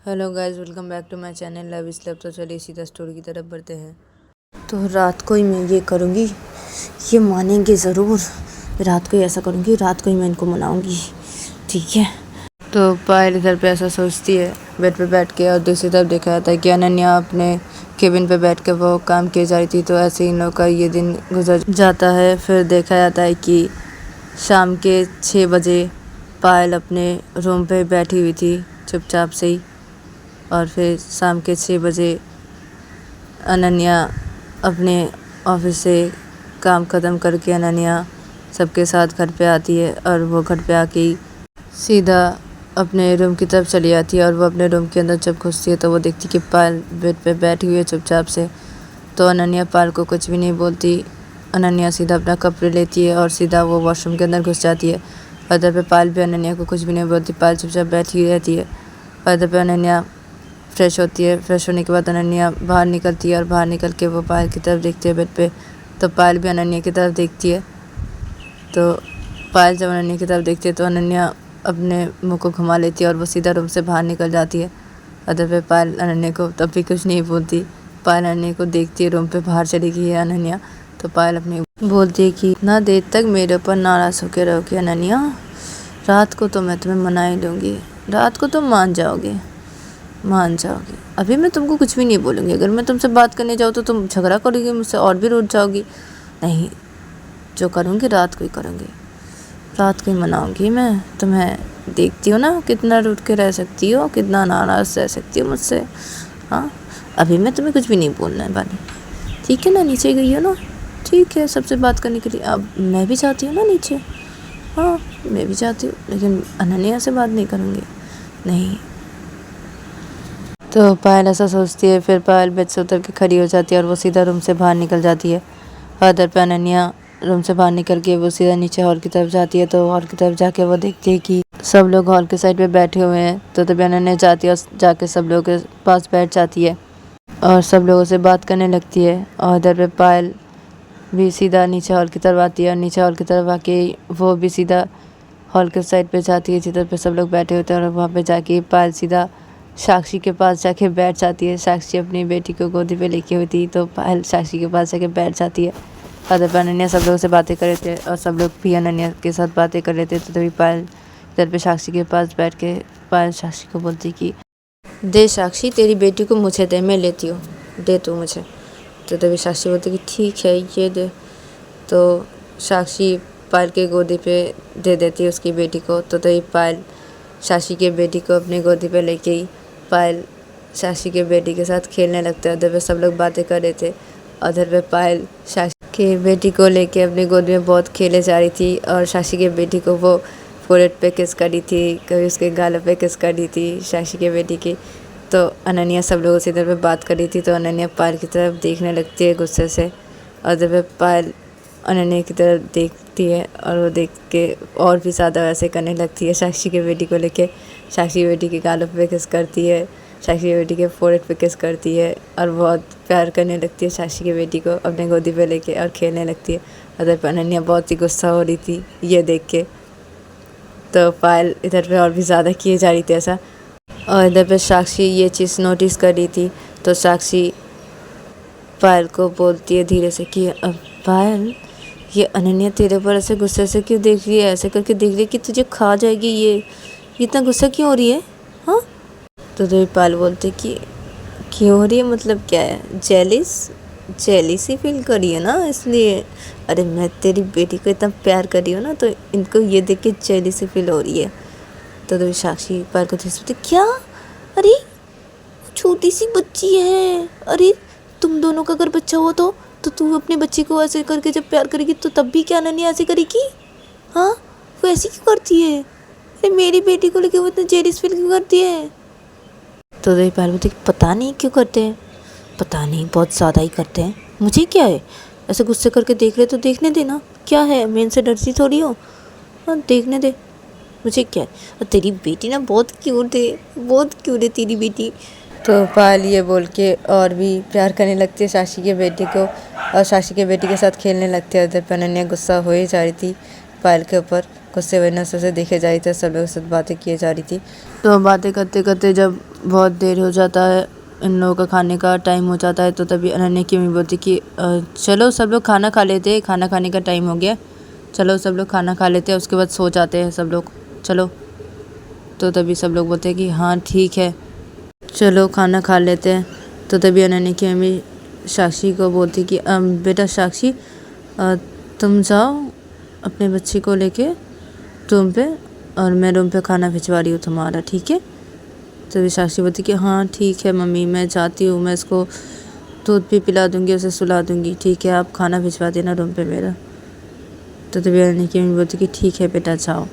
Hello guys, welcome back to my channel love is love. तो चलिए सीधा story की तरफ बढ़ते हैं। तो रात को ही मैं ये करूँगी, ये मानेंगे ज़रूर। रात को ही ऐसा करूँगी, रात को ही मैं इनको मनाऊँगी, ठीक है। तो पायल इधर पे ऐसा सोचती है बेड पे बैठ के, और दूसरी तरफ देखा जाता है कि अनन्या अपने केबिन पे बैठ के वो काम किए जा रही थी। तो ऐसे ही इन लोग का ये दिन गुजर जाता है। फिर देखा जाता है कि शाम के 6 बजे पायल अपने रूम पे बैठी हुई थी चुपचाप से ही। और फिर शाम के 6 बजे अनन्या अपने ऑफिस से काम ख़त्म करके अनन्या सबके साथ घर पे आती है। और वो घर पे आके ही सीधा अपने रूम की तरफ चली जाती है। और वो अपने रूम के अंदर जब घुसती है तो वो देखती कि पायल बेड पे बैठी हुई है चुपचाप से। तो अनन्या पायल को कुछ भी नहीं बोलती। अनन्या सीधा अपना कपड़े लेती है और सीधा वो वॉशरूम के अंदर घुस जाती है। और इधर पे पायल भी अनन्या को कुछ भी नहीं बोलती, पायल चुपचाप बैठी रहती है। और इधर पे अनन्या फ्रेश होती है। फ्रेश होने के बाद अनन्या बाहर निकलती है और बाहर निकल के वो पायल की तरफ देखती है बेड पे। तो पायल भी अनन्या की तरफ देखती है। तो पायल जब अनन्या की तरफ देखती है तो अनन्या अपने मुंह को घुमा लेती है और वो सीधा रूम से बाहर निकल जाती है। अदर पे पायल अनन्या को तब भी कुछ नहीं बोलती। पायल अनन्या को देखती है, रूम पे बाहर चली गई है अनन्या। तो पायल अपनी बोलती है कि इतना देर तक मेरे ऊपर नाराज़ होकर रहोगे अनन्या, रात को तो मैं तुम्हें मना ही लूँगी, रात को तुम मान जाओगे। अभी मैं तुमको कुछ भी नहीं बोलूँगी। अगर मैं तुमसे बात करने जाऊँ तो तुम झगड़ा करोगी मुझसे और भी रूठ जाओगी। नहीं, जो करूँगी रात को ही करूँगी, रात को ही मनाऊँगी मैं तुम्हें। देखती हो ना कितना रूठ के रह सकती हो, कितना नाराज़ रह सकती हो मुझसे। हाँ, अभी मैं तुम्हें कुछ भी नहीं बोलने वाली, ठीक है ना। नीचे गई हो ना, ठीक है, सबसे बात करने के लिए। अब मैं भी चाहती हूँ ना नीचे, हाँ मैं भी चाहती हूँ, लेकिन अनन्या से बात नहीं करूँगी, नहीं। तो पायल ऐसा सोचती है। फिर पायल बेड से उतर के खड़ी हो जाती है और वो सीधा रूम से बाहर निकल जाती है। और इधर पे अनन्या रूम से बाहर निकल के वो सीधा नीचे हॉल की तरफ जाती है। तो हॉल की तरफ जाके वो देखती है कि सब लोग हॉल के साइड पे बैठे हुए हैं। तो तभी अनन्या जाती है और जाके सब लोगों के पास बैठ जाती है और सब लोगों से बात करने लगती है। और इधर पे पायल भी सीधा नीचे हॉल की तरफ आती है और नीचे हॉल की तरफ आके वो भी सीधा हॉल के साइड पे जाती है जिधर पे सब लोग बैठे होते हैं। और वहाँ पे जाके पायल सीधा साक्षी के पास जाके बैठ जाती है। साक्षी अपनी बेटी को गोदी पे लेके हुई थी, तो पायल साक्षी के पास जाके बैठ जाती है। इधर पे अनन्या सब लोगों से बातें कर रहे थे और सब लोग भी अनन्या के साथ बातें कर रहे थे। तो तभी पायल इधर पे साक्षी के पास बैठ के पायल साक्षी को बोलती कि दे साक्षी, तेरी बेटी को मुझे दे, मैं लेती हूँ, दे तू मुझे। तो तभी साक्षी बोलती कि ठीक है ये दे। तो साक्षी पायल के गोदी पे दे देती है उसकी बेटी को। तो तभी पायल साक्षी के बेटी को अपनी गोदी पे लेके ही पायल साक्षी के बेटी के साथ खेलने लगते हैं। उधर पे सब लोग बातें कर रहे थे। उधर पे पायल साक्षी के बेटी को लेके अपनी गोद में बहुत खेले जा रही थी और साक्षी के बेटी को वो फोrehead पे किस करी थी, कभी उसके गालों पे किस करी थी साक्षी के बेटी की। तो अनन्या सब लोगों से इधर पे बात कर रही थी। तो अनन्या पायल की तरफ देखने लगती है गुस्से से। और इधर पे पायल अनन्या की तरफ देखती है और वो देख के और भी ज़्यादा वैसे करने लगती है साक्षी के बेटी को लेके। साक्षी की बेटी के गालों पे किस करती है, साक्षी की बेटी के फोrehead पे किस करती है और बहुत प्यार करने लगती है साक्षी की बेटी को अपने गोदी पे लेके और खेलने लगती है। उधर पर अनन्या बहुत ही गुस्सा हो रही थी ये देख के। तो पायल इधर पे और भी ज़्यादा किए जा रही थी ऐसा। और इधर पे साक्षी ये चीज़ नोटिस कर रही थी। तो साक्षी पायल को बोलती है धीरे से कि अब पायल, ये अनन्या तेरे पर ऐसे गुस्से से क्यों देख रही है, ऐसे करके देख रही है कि तुझे खा जाएगी, ये इतना गुस्सा क्यों हो रही है, हाँ। तो तभी पायल बोलते कि क्यों हो रही है, मतलब क्या है, जेलिस ही फील करी है ना इसलिए। अरे मैं तेरी बेटी को इतना प्यार कर रही हूँ ना, तो इनको ये देख के जेलिस ही फील हो रही है। तो तभी साक्षी पायल को बोलते क्या, अरे छोटी सी बच्ची है, अरे तुम दोनों का अगर बच्चा हो तो तू अपने बच्ची को ऐसे करके जब प्यार करेगी तो तब भी क्या अनन्या ऐसे करेगी, हाँ वो ऐसी क्यों करती है, अरे मेरी बेटी को लेके वो इतना जेलिस फील क्यों करती है। तो देवी पायल बोलती पता नहीं क्यों करते हैं, पता नहीं बहुत ज़्यादा ही करते हैं, मुझे क्या है, ऐसे गुस्से करके देख रहे तो देखने देना, क्या है मैं इनसे डरती थोड़ी हो, हाँ देखने दे, मुझे क्या है। और तेरी बेटी ना बहुत क्यूट है, बहुत क्यूट है तेरी बेटी। तो पायल ये बोल के और भी प्यार करने लगती है साक्षी के बेटी को और साक्षी के बेटी के साथ खेलने लगती है। उधर पर अनन्या गुस्सा हो ही जा रही थी पायल के ऊपर। गुस्से हुए नशे से देखे जा रही थी, सब लोगों के साथ बातें किए जा रही थी। तो बातें करते करते जब बहुत देर हो जाता है, इन लोगों का खाने का टाइम हो जाता है, तो तभी अनन्या की मम्मी बोलती कि चलो सब लोग खाना खा लेते हैं, खाना खाने का टाइम हो गया, चलो सब लोग खाना खा लेते हैं, उसके बाद सो जाते हैं सब लोग, चलो। तो तभी सब लोग बोलते हैं कि हाँ ठीक है, चलो खाना खा लेते हैं। तो तभी अनन्या की मम्मी साक्षी को बोलती कि बेटा साक्षी, तुम जाओ अपने बच्चे को लेके रूम पे, और मैं रूम पे खाना भिजवा रही हूँ तुम्हारा, ठीक है। तो साक्षी बोलती कि हाँ ठीक है मम्मी, मैं जाती हूँ, मैं इसको दूध भी पिला दूँगी, उसे सुला दूँगी, ठीक है, आप खाना भिजवा देना रूम पे मेरा। तो तभी अनन्या की मम्मी बोलती कि ठीक है बेटा जाओ।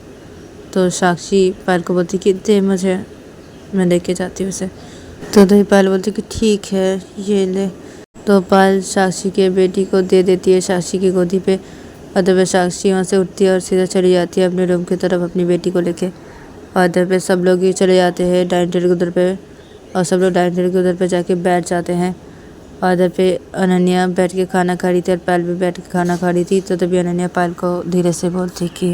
तो साक्षी पायल को बोलती कि दे मुझे, मैं लेके जाती हूँ उसे। तो तभी पायल बोलती कि ठीक है ये ले। तो पायल साक्षी के बेटी को दे देती है साक्षी की गोदी पे, और तब साक्षी वहाँ से उठती है और सीधा चली जाती है अपने रूम की तरफ अपनी बेटी को लेके। और इधर पे सब लोग ही चले जाते हैं डाइनिंग टेबल के उधर पे, और सब लोग डाइनिंग टेबल के उधर पे जाके बैठ जाते हैं। और इधर पे अनन्या बैठ के खाना खा रही थी और पायल भी बैठ के खाना खा रही थी। तो तभी अनन्या पायल को धीरे से बोलती कि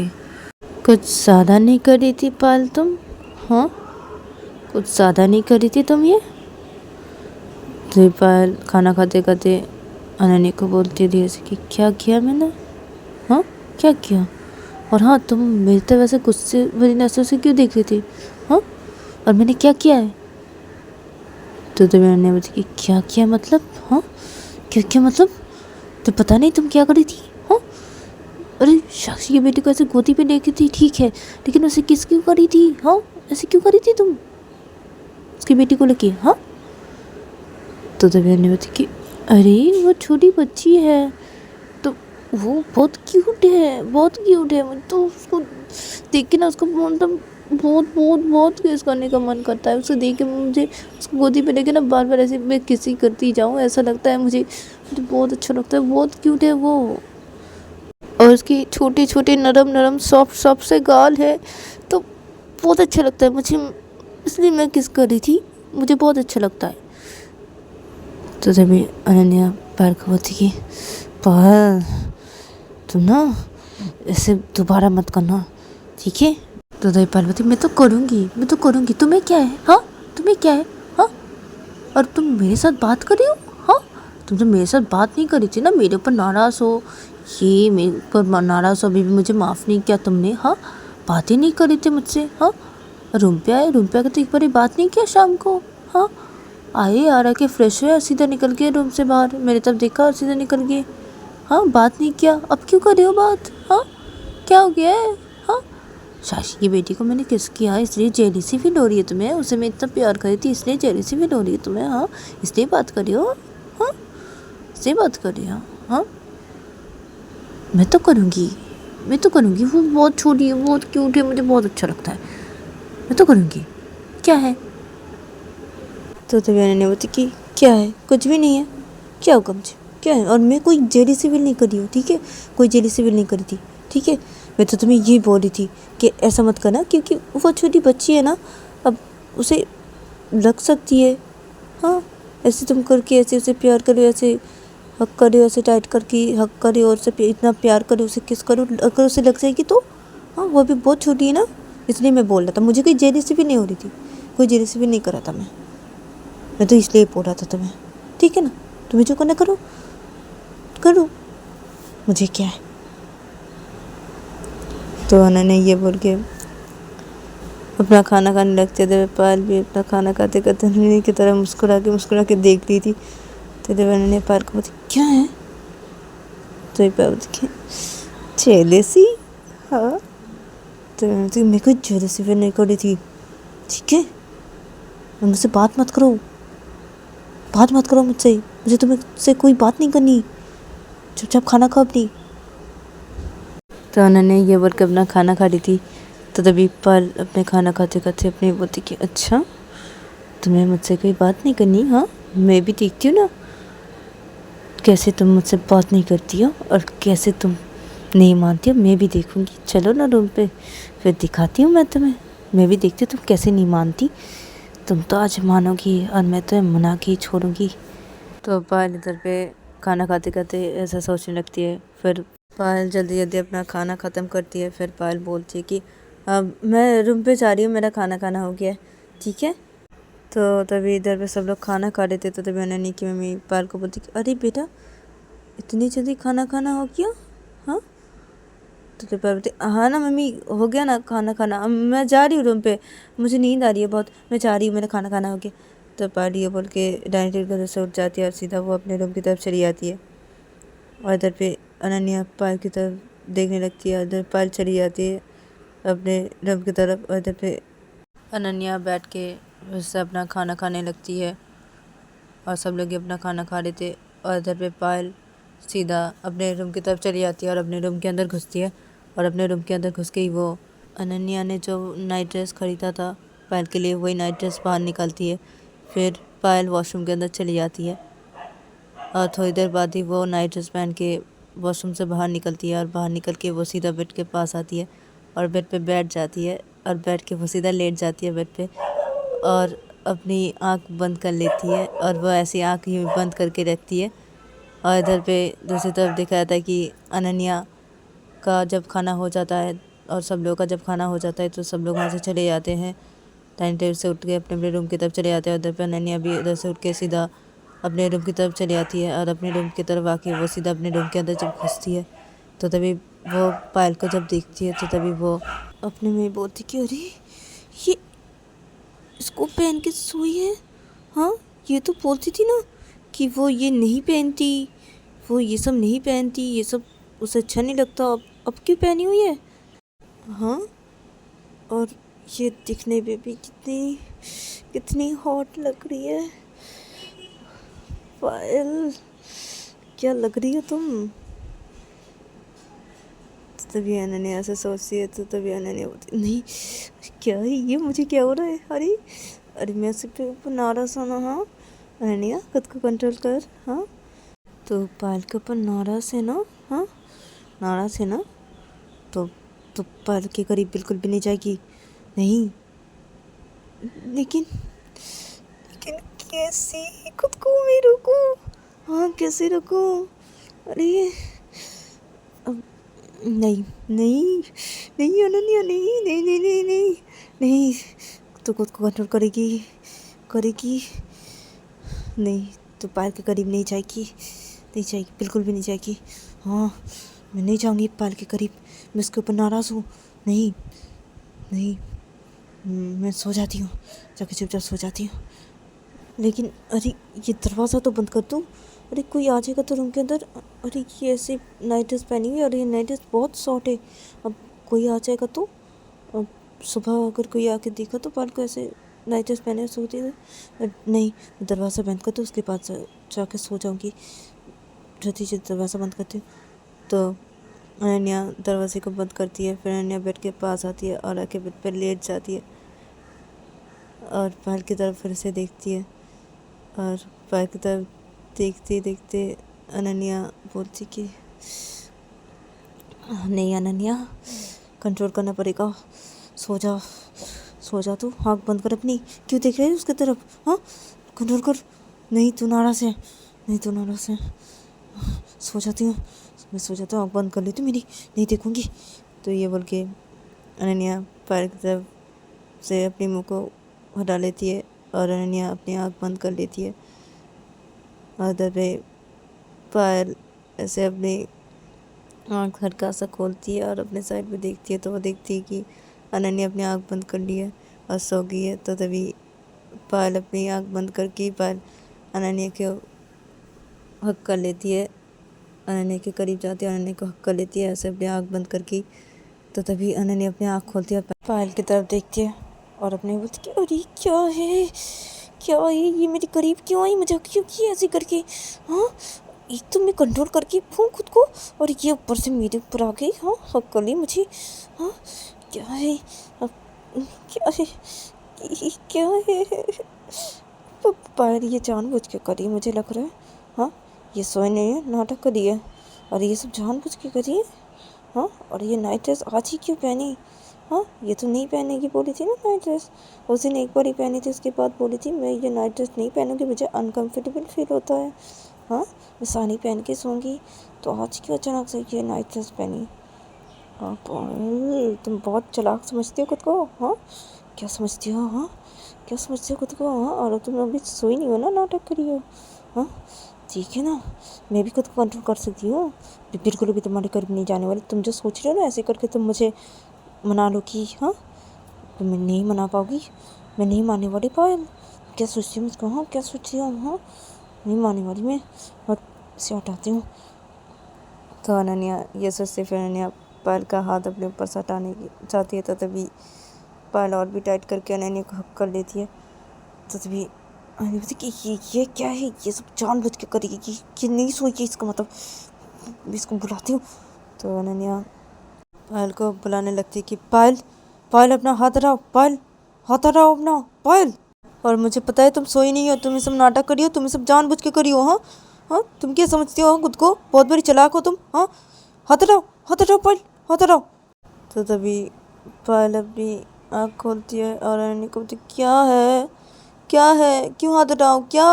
कुछ ज़्यादा नहीं कर रही थी पायल तुम, हाँ कुछ ज़्यादा नहीं कर रही थी तुम ये। तो पायल खाना खाते खाते अनन्या को बोलती है धीरे से कि क्या किया मैंने, हाँ क्या किया, और हाँ तुम मेरी तरफ वैसे गुस्से भरी नजरों से क्यों देख रही थी, हाँ और मैंने क्या किया है। तो मैंने बोली कि क्या किया मतलब, हाँ क्या किया मतलब, तो पता नहीं तुम क्या करी थी, हाँ अरे साक्षी की बेटी को ऐसे गोदी पे लेके थी, ठीक है, लेकिन उसे किस क्यों करी थी, हाँ ऐसे क्यों करी थी तुम उसकी बेटी को लेके, हाँ। तो मैंने बोली कि अरे वो छोटी बच्ची है, तो वो बहुत क्यूट है, बहुत क्यूट है, मुझे तो उसको देख के ना उसको मतलब बहुत बहुत बहुत किस करने का मन करता है। उसे देख के मुझे उसको गोदी पे लेके ना बार बार ऐसे मैं किसी करती जाऊँ, ऐसा लगता है मुझे बहुत अच्छा लगता है, बहुत क्यूट है वो। और उसकी छोटे छोटे नरम नरम सॉफ्ट सॉफ्ट से गाल है, तो बहुत अच्छा लगता है मुझे, इसलिए मैं किस कर रही थी, मुझे बहुत अच्छा लगता है। तो तभी अनन्या पायल को बोलती कि पायल तुम ना ऐसे दोबारा मत करना, ठीक है। तो तभी पायल बोलती मैं तो करूँगी, तुम्हें क्या है, हाँ तुम्हें क्या है, हाँ और तुम मेरे साथ बात कर रही हो, हाँ तुम तो मेरे साथ बात नहीं करी थी ना, मेरे ऊपर नाराज़ हो, ये मेरे ऊपर नाराज़ हो, अभी भी मुझे माफ़ नहीं किया तुमने, हाँ बातें नहीं करी थी मुझसे, हाँ रूम पे आए तो एक बार बात नहीं किया शाम को, हाँ आए आ रहा के फ्रेश हुए सीधा निकल गए रूम से बाहर, मेरी तरफ देखा और सीधा निकल गए, हाँ बात नहीं किया, अब क्यों कर रहे हो बात, हाँ क्या हो गया है, हाँ साक्षी की बेटी को मैंने किस किया इसलिए जेलीसी फील हो रही है तुम्हें, उसे मैं इतना प्यार करी थी इसलिए जेलीसी फील हो रही है तुम्हें, हाँ इसलिए बात कर रही हो, हाँ इसलिए बात कर रही हो, हाँ मैं तो करूँगी, वो बहुत छोटी है, बहुत क्यूट है, मुझे बहुत अच्छा लगता है, मैं तो करूँगी, क्या है। तो तभी मैंने बोली कि क्या है, कुछ भी नहीं है, क्या होगा मुझे, क्या है, और मैं कोई जेलीसी फील नहीं कर रही हूँ, ठीक है, कोई जेलीसी फील नहीं करी थी, ठीक है। मैं तो तुम्हें ये बोल रही थी कि ऐसा मत करना, क्योंकि वो छोटी बच्ची है ना, अब उसे लग सकती है, हाँ ऐसे तुम करके ऐसे उसे प्यार करो, ऐसे हक करो, ऐसे टाइट करके हक करे और उसे इतना प्यार करो, उसे किस करो, अगर उसे लग जाएगी तो, हाँ वो भी बहुत छोटी है ना, इसलिए मैं बोल रहा था, मुझे कोई जेलीसी भी नहीं हो रही थी, कोई जेलीसी भी नहीं करा था मैं तो इसलिए बोल रहा था तुम्हें, ठीक है ना, तुम्हें जो करना करो, मुझे क्या है। तो उन्होंने ये बोल के अपना खाना खाने लगते थे, पायल भी अपना खाना खाते खाते उन्हीं की तरह मुस्कुरा के देख रही थी। तो जब उन्होंने पायल को बोली क्या है, तो ये पायल बोली जेलसी, हाँ तो मेरे को जेलसी फिर नहीं करी थी, ठीक है, मुझसे बात मत करो मुझसे, मुझे तुमसे कोई बात नहीं करनी, चुपचाप खाना खाओ अपनी। तो उन्होंने ये बोल के अपना खाना खा रही थी। तो तभी पायल अपने खाना खाते खाते अपनी बोलती कि अच्छा तुम्हें मुझसे कोई बात नहीं करनी, हाँ मैं भी देखती हूँ ना कैसे तुम मुझसे बात नहीं करती हो और कैसे तुम नहीं मानती हो, मैं भी देखूँगी, चलो ना रूम पे फिर दिखाती हूँ मैं तुम्हें, मैं भी देखती हूँ तुम कैसे नहीं मानती, तुम तो आज मानोगी और मैं तुम्हें मना के ही छोड़ूंगी। तो पायल इधर पे खाना खाते खाते ऐसा सोचने लगती है। फिर पायल जल्दी जल्दी अपना खाना ख़त्म करती है। फिर पायल बोलती है कि अब मैं रूम पे जा रही हूँ, मेरा खाना खाना हो गया है, ठीक है। तो तभी इधर पे सब लोग खाना खा रहे थे, तो तभी अनन्या की मम्मी पायल को बोलती कि अरे बेटा, इतनी जल्दी खाना खाना हो गया, हाँ। तो पायल बोलती हाँ ना मम्मी, हो गया ना खाना खाना, अब मैं जा रही हूँ रूम पे, मुझे नींद आ रही है बहुत, मैं जा रही हूँ, मेरा खाना खाना हो गया। तो पायल ये बोल के डाइनिंग टेबल से उठ जाती है और सीधा वो अपने रूम की तरफ चली जाती है। और इधर पे अनन्या पायल की तरफ देखने लगती है, इधर पायल चली जाती है अपने रूम की तरफ। और इधर पे अनन्या बैठ के उससे अपना खाना खाने लगती है और सब लोग अपना खाना खा रहे थे। और इधर पे पायल सीधा अपने रूम की तरफ चली जाती है और अपने रूम के अंदर घुसती है। और अपने रूम के अंदर घुस के ही वो अनन्या ने जो नाइट ड्रेस खरीदा था पायल के लिए, वही नाइट ड्रेस बाहर निकालती है। फिर पायल वॉशरूम के अंदर चली जाती है और थोड़ी देर बाद ही वो नाइट ड्रेस पहन के वॉशरूम से बाहर निकलती है। और बाहर निकल के वो सीधा बेड के पास आती है और बेड पे बैठ जाती है और बैठ के वो सीधा लेट जाती है बेड पे और अपनी आँख बंद कर लेती है। और वो ऐसी आँख ही बंद करके रखती है। और इधर पे दूसरी तरफ देखा जाता है कि अनन्या का जब खाना हो जाता है और सब लोगों का जब खाना हो जाता है तो सब लोग वहाँ से चले जाते हैं, डाइनिंग टेबल से उठ के अपने अपने रूम की तरफ चले जाते हैं। उधर पे अनन्या भी उधर से उठ के सीधा अपने रूम की तरफ चली जाती है। और अपने रूम की तरफ आके वो सीधा अपने रूम के अंदर जब घुसती है तो तभी वो पायल को जब देखती है तो तभी वो अपने में बोलती कि अरे ये इसको पहन के सोई है, हाँ। ये तो बोलती थी ना कि वो ये नहीं पहनती, वो ये सब नहीं पहनती, ये सब उसे अच्छा नहीं लगता, अब क्यों पहनी हुई है, हाँ। और ये दिखने में भी कितनी कितनी हॉट लग रही है। पायल, क्या लग रही हो तुम। तो तभी अनन्या ऐसे सोचती है, तो तभी अनन्या बोलती नहीं, क्या है ये, मुझे क्या हो रहा है, अरे अरे मैं सिर्फ ऊपर नाराज़ होना, हाँ। अनन्या खुद को कंट्रोल कर, हाँ। तो पायल के ऊपर नाराज़ है ना, हाँ, नाराज़ है ना, तो पायल के करीब बिल्कुल भी नहीं जाएगी, नहीं। लेकिन लेकिन कैसे खुद को मैं रोकूं, हाँ, कैसे रोकूं, अरे अब नहीं नहीं नहीं अनन्या, नहीं नहीं नहीं नहीं नहीं नहीं, तो खुद को कंट्रोल करेगी करेगी, नहीं, तो पायल के करीब नहीं जाएगी, नहीं जाएगी, बिल्कुल भी नहीं जाएगी, हाँ। मैं नहीं जाऊँगी पायल के करीब, मैं उसके ऊपर नाराज़ हूँ, नहीं नहीं, मैं सो जाती हूँ, जाके चुपचाप सो जाती हूँ। लेकिन अरे ये दरवाज़ा तो बंद कर दूँ, अरे कोई आ जाएगा तो रूम के अंदर, अरे ये ऐसे नाइट ड्रेस पहनी हुई है और ये नाइट ड्रेस बहुत शॉर्ट है, अब कोई आ जाएगा तो, अब सुबह अगर कोई आके देखा तो पायल को ऐसे नाइट ड्रेस पहने सोती है, नहीं, दरवाज़ा बंद कर दो, उसके बाद जाके सो जाऊँगी, जल्दी से दरवाज़ा बंद करती हूँ। तो अनन्या दरवाजे को बंद करती है, फिर अनन्या बेड के पास आती है और आके बेड पर लेट जाती है और पायल की तरफ फिर से देखती है। और पायल की तरफ देखते देखते अनन्या बोलती कि नहीं अनन्या, कंट्रोल करना पड़ेगा, सो जा, सो जा, तू आँख बंद कर अपनी, क्यों देख रही है उसकी तरफ, हाँ, कंट्रोल कर, नहीं तू नाराज़ है, नहीं तू नाराज़ है, सो जाती हूँ, मैं सो जाता हूँ, आँख बंद कर लेती हूँ मेरी, नहीं देखूँगी। तो ये बोल के अनन्या पायल की तरफ से अपने मुँह को हटा लेती है और अनन्या अपनी आँख बंद कर लेती है। और इधर पे पायल ऐसे अपनी आँख हल्का सा खोलती है और अपने साइड पे देखती है, तो वो देखती है कि अनन्या अपनी आँख बंद कर ली है और सो गई है। तो तभी पायल अपनी आँख बंद करके पायल अनन्या को हक कर लेती है, अनन्या के करीब जाती है, अनन्या को हक कर लेती है ऐसे अपनी आँख बंद करके। तो तभी अनन्या अपनी आँख खोलती है, पायल की तरफ देखती है और अपने बोलती है अरे क्या है, क्या है ये, मेरे करीब क्यों आई, मुझे क्यों की ऐसे करके, हाँ। एक तो मैं कंट्रोल करके हूँ खुद को और ये ऊपर से मेरे ऊपर आ गई, हाँ, हक कर ली मुझे, हाँ। क्या है अब, क्या है ये, क्या है, पायल ये जानबूझ के करी मुझे लग रहा है, हाँ। ये सोए नहीं है, नाटक करी है और ये सब जानबूझ के करी है, हाँ। और ये नाइट ड्रेस आज ही क्यों पहनी, हाँ, ये तो नहीं पहनने की बोली थी ना नाइट ड्रेस, उस दिन एक बार ही पहनी थी, उसके बाद बोली थी मैं ये नाइट ड्रेस नहीं पहनूंगी, मुझे अनकंफर्टेबल फील होता है, हाँ, मैं साड़ी पहन के सोऊंगी तो आज क्यों अचानक से ये नाइट ड्रेस पहनी? हाँ पायल, तुम बहुत चालाक समझती हो खुद को। हाँ, क्या समझती हो? हाँ, क्या समझती हो खुद को? हाँ, और तुम अभी सोई नहीं हो ना, नाटक करी हो। हाँ, ठीक है ना, मैं भी खुद को कंट्रोल कर सकती हूँ, बिल्कुल भी तुम्हारे करीब नहीं जाने वाली। तुम जो सोच रहे हो ना, ऐसे करके तुम मुझे मना लो कि हाँ, तो मैं नहीं मना पाऊँगी, मैं नहीं मानने वाली पायल। क्या सोचती हूँ मुझको? हाँ, क्या सोचती हूँ? हाँ, नहीं मानने वाली मैं, और इसे हटाती हूँ। तो अनन्या ये सोचते फिर अनन्या पायल का हाथ अपने ऊपर से हटाने की चाहती है, तो तभी पायल और भी टाइट करके अनन्या को हक कर लेती है। तो तभी अनन्या बोलती कि ये क्या है, ये सब जानबूझ के करेगी कि नहीं सोई कि इसका मतलब, मैं इसको बुलाती हूँ। तो अनन्या पायल को बुलाने लगती कि पायल, पायल अपना हाथ हटाओ, पायल हाथ हटाओ अपना, पायल। और मुझे पता है तुम सोई नहीं हो, तुम ये सब नाटक करी हो, तुम ये सब जानबूझ के करी हो। हाँ हाँ, तुम क्या समझती हो खुद को, बहुत बड़ी चालाक हो तुम। हाँ, हाथ हटाओ, हाथ हटाओ पायल, हाथ हटाओ। तो तभी पायल अपनी आँख खोलती है और अनन्या को बोलती क्या है, क्या है, क्यों हाथ हटाओ, क्या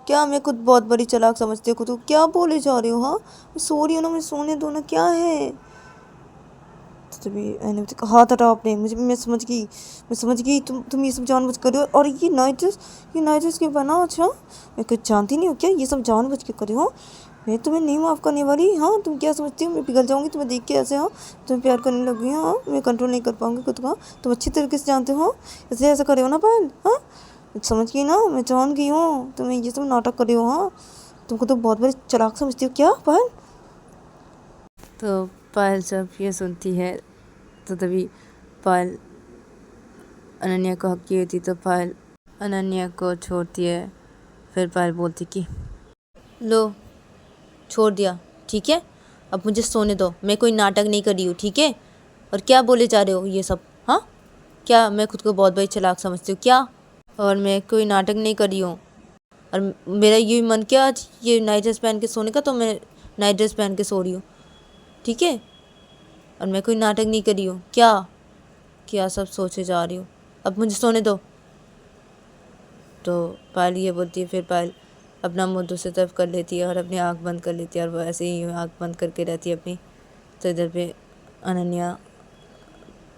क्या मैं खुद बहुत बड़ी चालाक समझती हूँ खुद को, क्या बोले जा रही हो? हाँ, मैं सो रही हूँ ना, मैं सोने दो ना, क्या है? तो तभी मैंने हाथ हटाओ अपने, मुझे, मैं समझ गई तुम ये सब जानबूझ कर रहे हो। और ये नाइट ड्रेस क्यों पहना? अच्छा, मैं कुछ जानती नहीं हूँ क्या, ये सब जानबूझ के कर रही हो? मैं तुम्हें नहीं माफ़ करने वाली। हाँ, तुम क्या समझती हो मैं पिघल जाऊंगी तुम्हें देख के ऐसे? हाँ, तुम्हें प्यार करने लगी। हाँ, मैं कंट्रोल नहीं कर पाऊंगी खुद का, तुम अच्छी तरीके से जानते हो। इसलिए ऐसा करे हो ना पायल? हाँ, समझ गई ना, मैं जान गई हूँ तुम्हें ये सब नाटक कर रही हो। हाँ, तुमको तो बहुत बड़ी चालाक समझती हो क्या पायल? तो पायल जब ये सुनती है तो तभी पायल अनन्या को हक की होती, तो पायल अनन्या को छोड़ती है। फिर पायल बोलती कि लो, छोड़ दिया, ठीक है, अब मुझे सोने दो, मैं कोई नाटक नहीं कर रही हूँ, ठीक है? और क्या बोले जा रहे हो ये सब? हाँ, क्या मैं खुद को बहुत बड़ी चालाक समझती हूँ क्या? और मैं कोई नाटक नहीं कर रही हूँ, और मेरा ये मन किया आज ये नाइट ड्रेस पहन के सोने का, तो मैं नाइट ड्रेस पहन के सो रही हूँ, ठीक है? और मैं कोई नाटक नहीं कर रही हूँ क्या? क्या सब सोचे जा रही हूँ, अब मुझे सोने दो। तो पायल ये बोलती है, फिर पायल अपना मुंह दूसरी तरफ कर लेती है और अपनी आँख बंद कर लेती है, और वो ऐसे ही आँख बंद करके रहती है अपनी। तो इधर पे अनन्या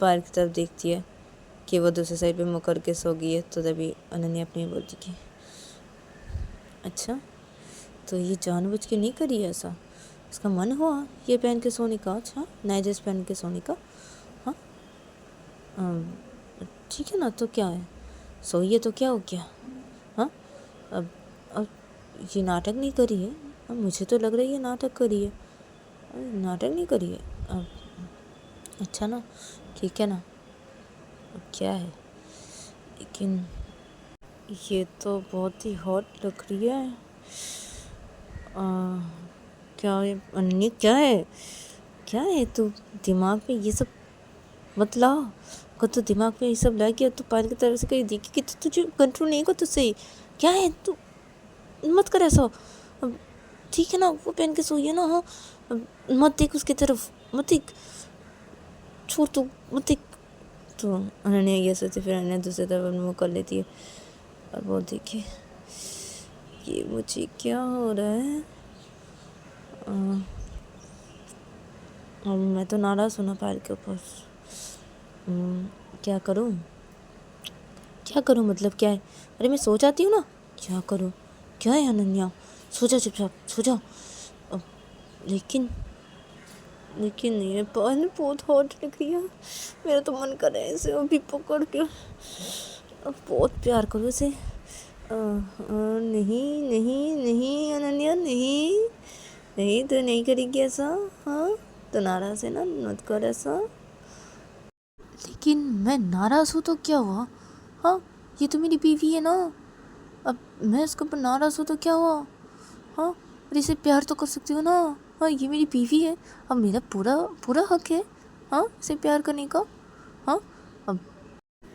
पायल की तरफ देखती है कि वो दूसरे साइड पे मुँह करके सो गई है। तो तभी अनन्या अपनी बोलती कि अच्छा, तो ये जानबूझ के नहीं करी है ऐसा, इसका मन हुआ ये पहन के सोने का। अच्छा, नाइट ड्रेस पहन के सोने का। हाँ, ठीक है ना, तो क्या है, सोइए तो क्या हो गया। हाँ, अब ये नाटक नहीं करी है, अब मुझे तो लग रहा है ये नाटक करी है, नाटक नहीं करी है। अब अच्छा ना, ठीक है ना, अब क्या है, लेकिन ये तो बहुत ही हॉट लग रही है। क्या ये अन्य क्या है, क्या है तू, दिमाग में ये सब मत ला, अगर तो दिमाग में ये सब ला गया तो पायल की तरफ से कहीं देखी कि तुझे कंट्रोल नहीं होगा तुझसे। क्या है तू, मत कर ऐसा, अब ठीक है ना, वो पहन के सोइए ना। हाँ, मत देख उसकी तरफ, मत देख, छोड़ तू, मत देख। तो अनन्या ये सोचती, फिर अनन्या दूसरी तरफ मुँह कर लेती है और बोलती कि ये मुझे क्या हो रहा है। अब मैं तो नाराज़ हूँ ना पायल के ऊपर। क्या करूँ, क्या करूँ, मतलब क्या है? अरे मैं सो जाती हूँ ना, क्या करूँ, क्या है अनन्या, सो जा चुपचाप, सो जा। अब लेकिन लेकिन ये पायल बहुत हॉट लग रही है, मेरा तो मन कर रहा है इसे अभी पकड़ के अब बहुत प्यार करो इसे। नहीं नहीं नहीं अनन्या, नहीं नहीं, तो नहीं करेगी ऐसा। हाँ, तो नाराज़ है ना, मत कर ऐसा। लेकिन मैं नाराज़ हूँ तो क्या हुआ? हाँ, ये तो मेरी बीवी है ना, अब मैं इसके ऊपर नाराज़ हूँ तो क्या हुआ? हाँ, और इसे प्यार तो कर सकती हूँ ना। हाँ, ये मेरी बीवी है, अब मेरा पूरा पूरा हक है, हाँ, इसे प्यार करने का। हाँ, अब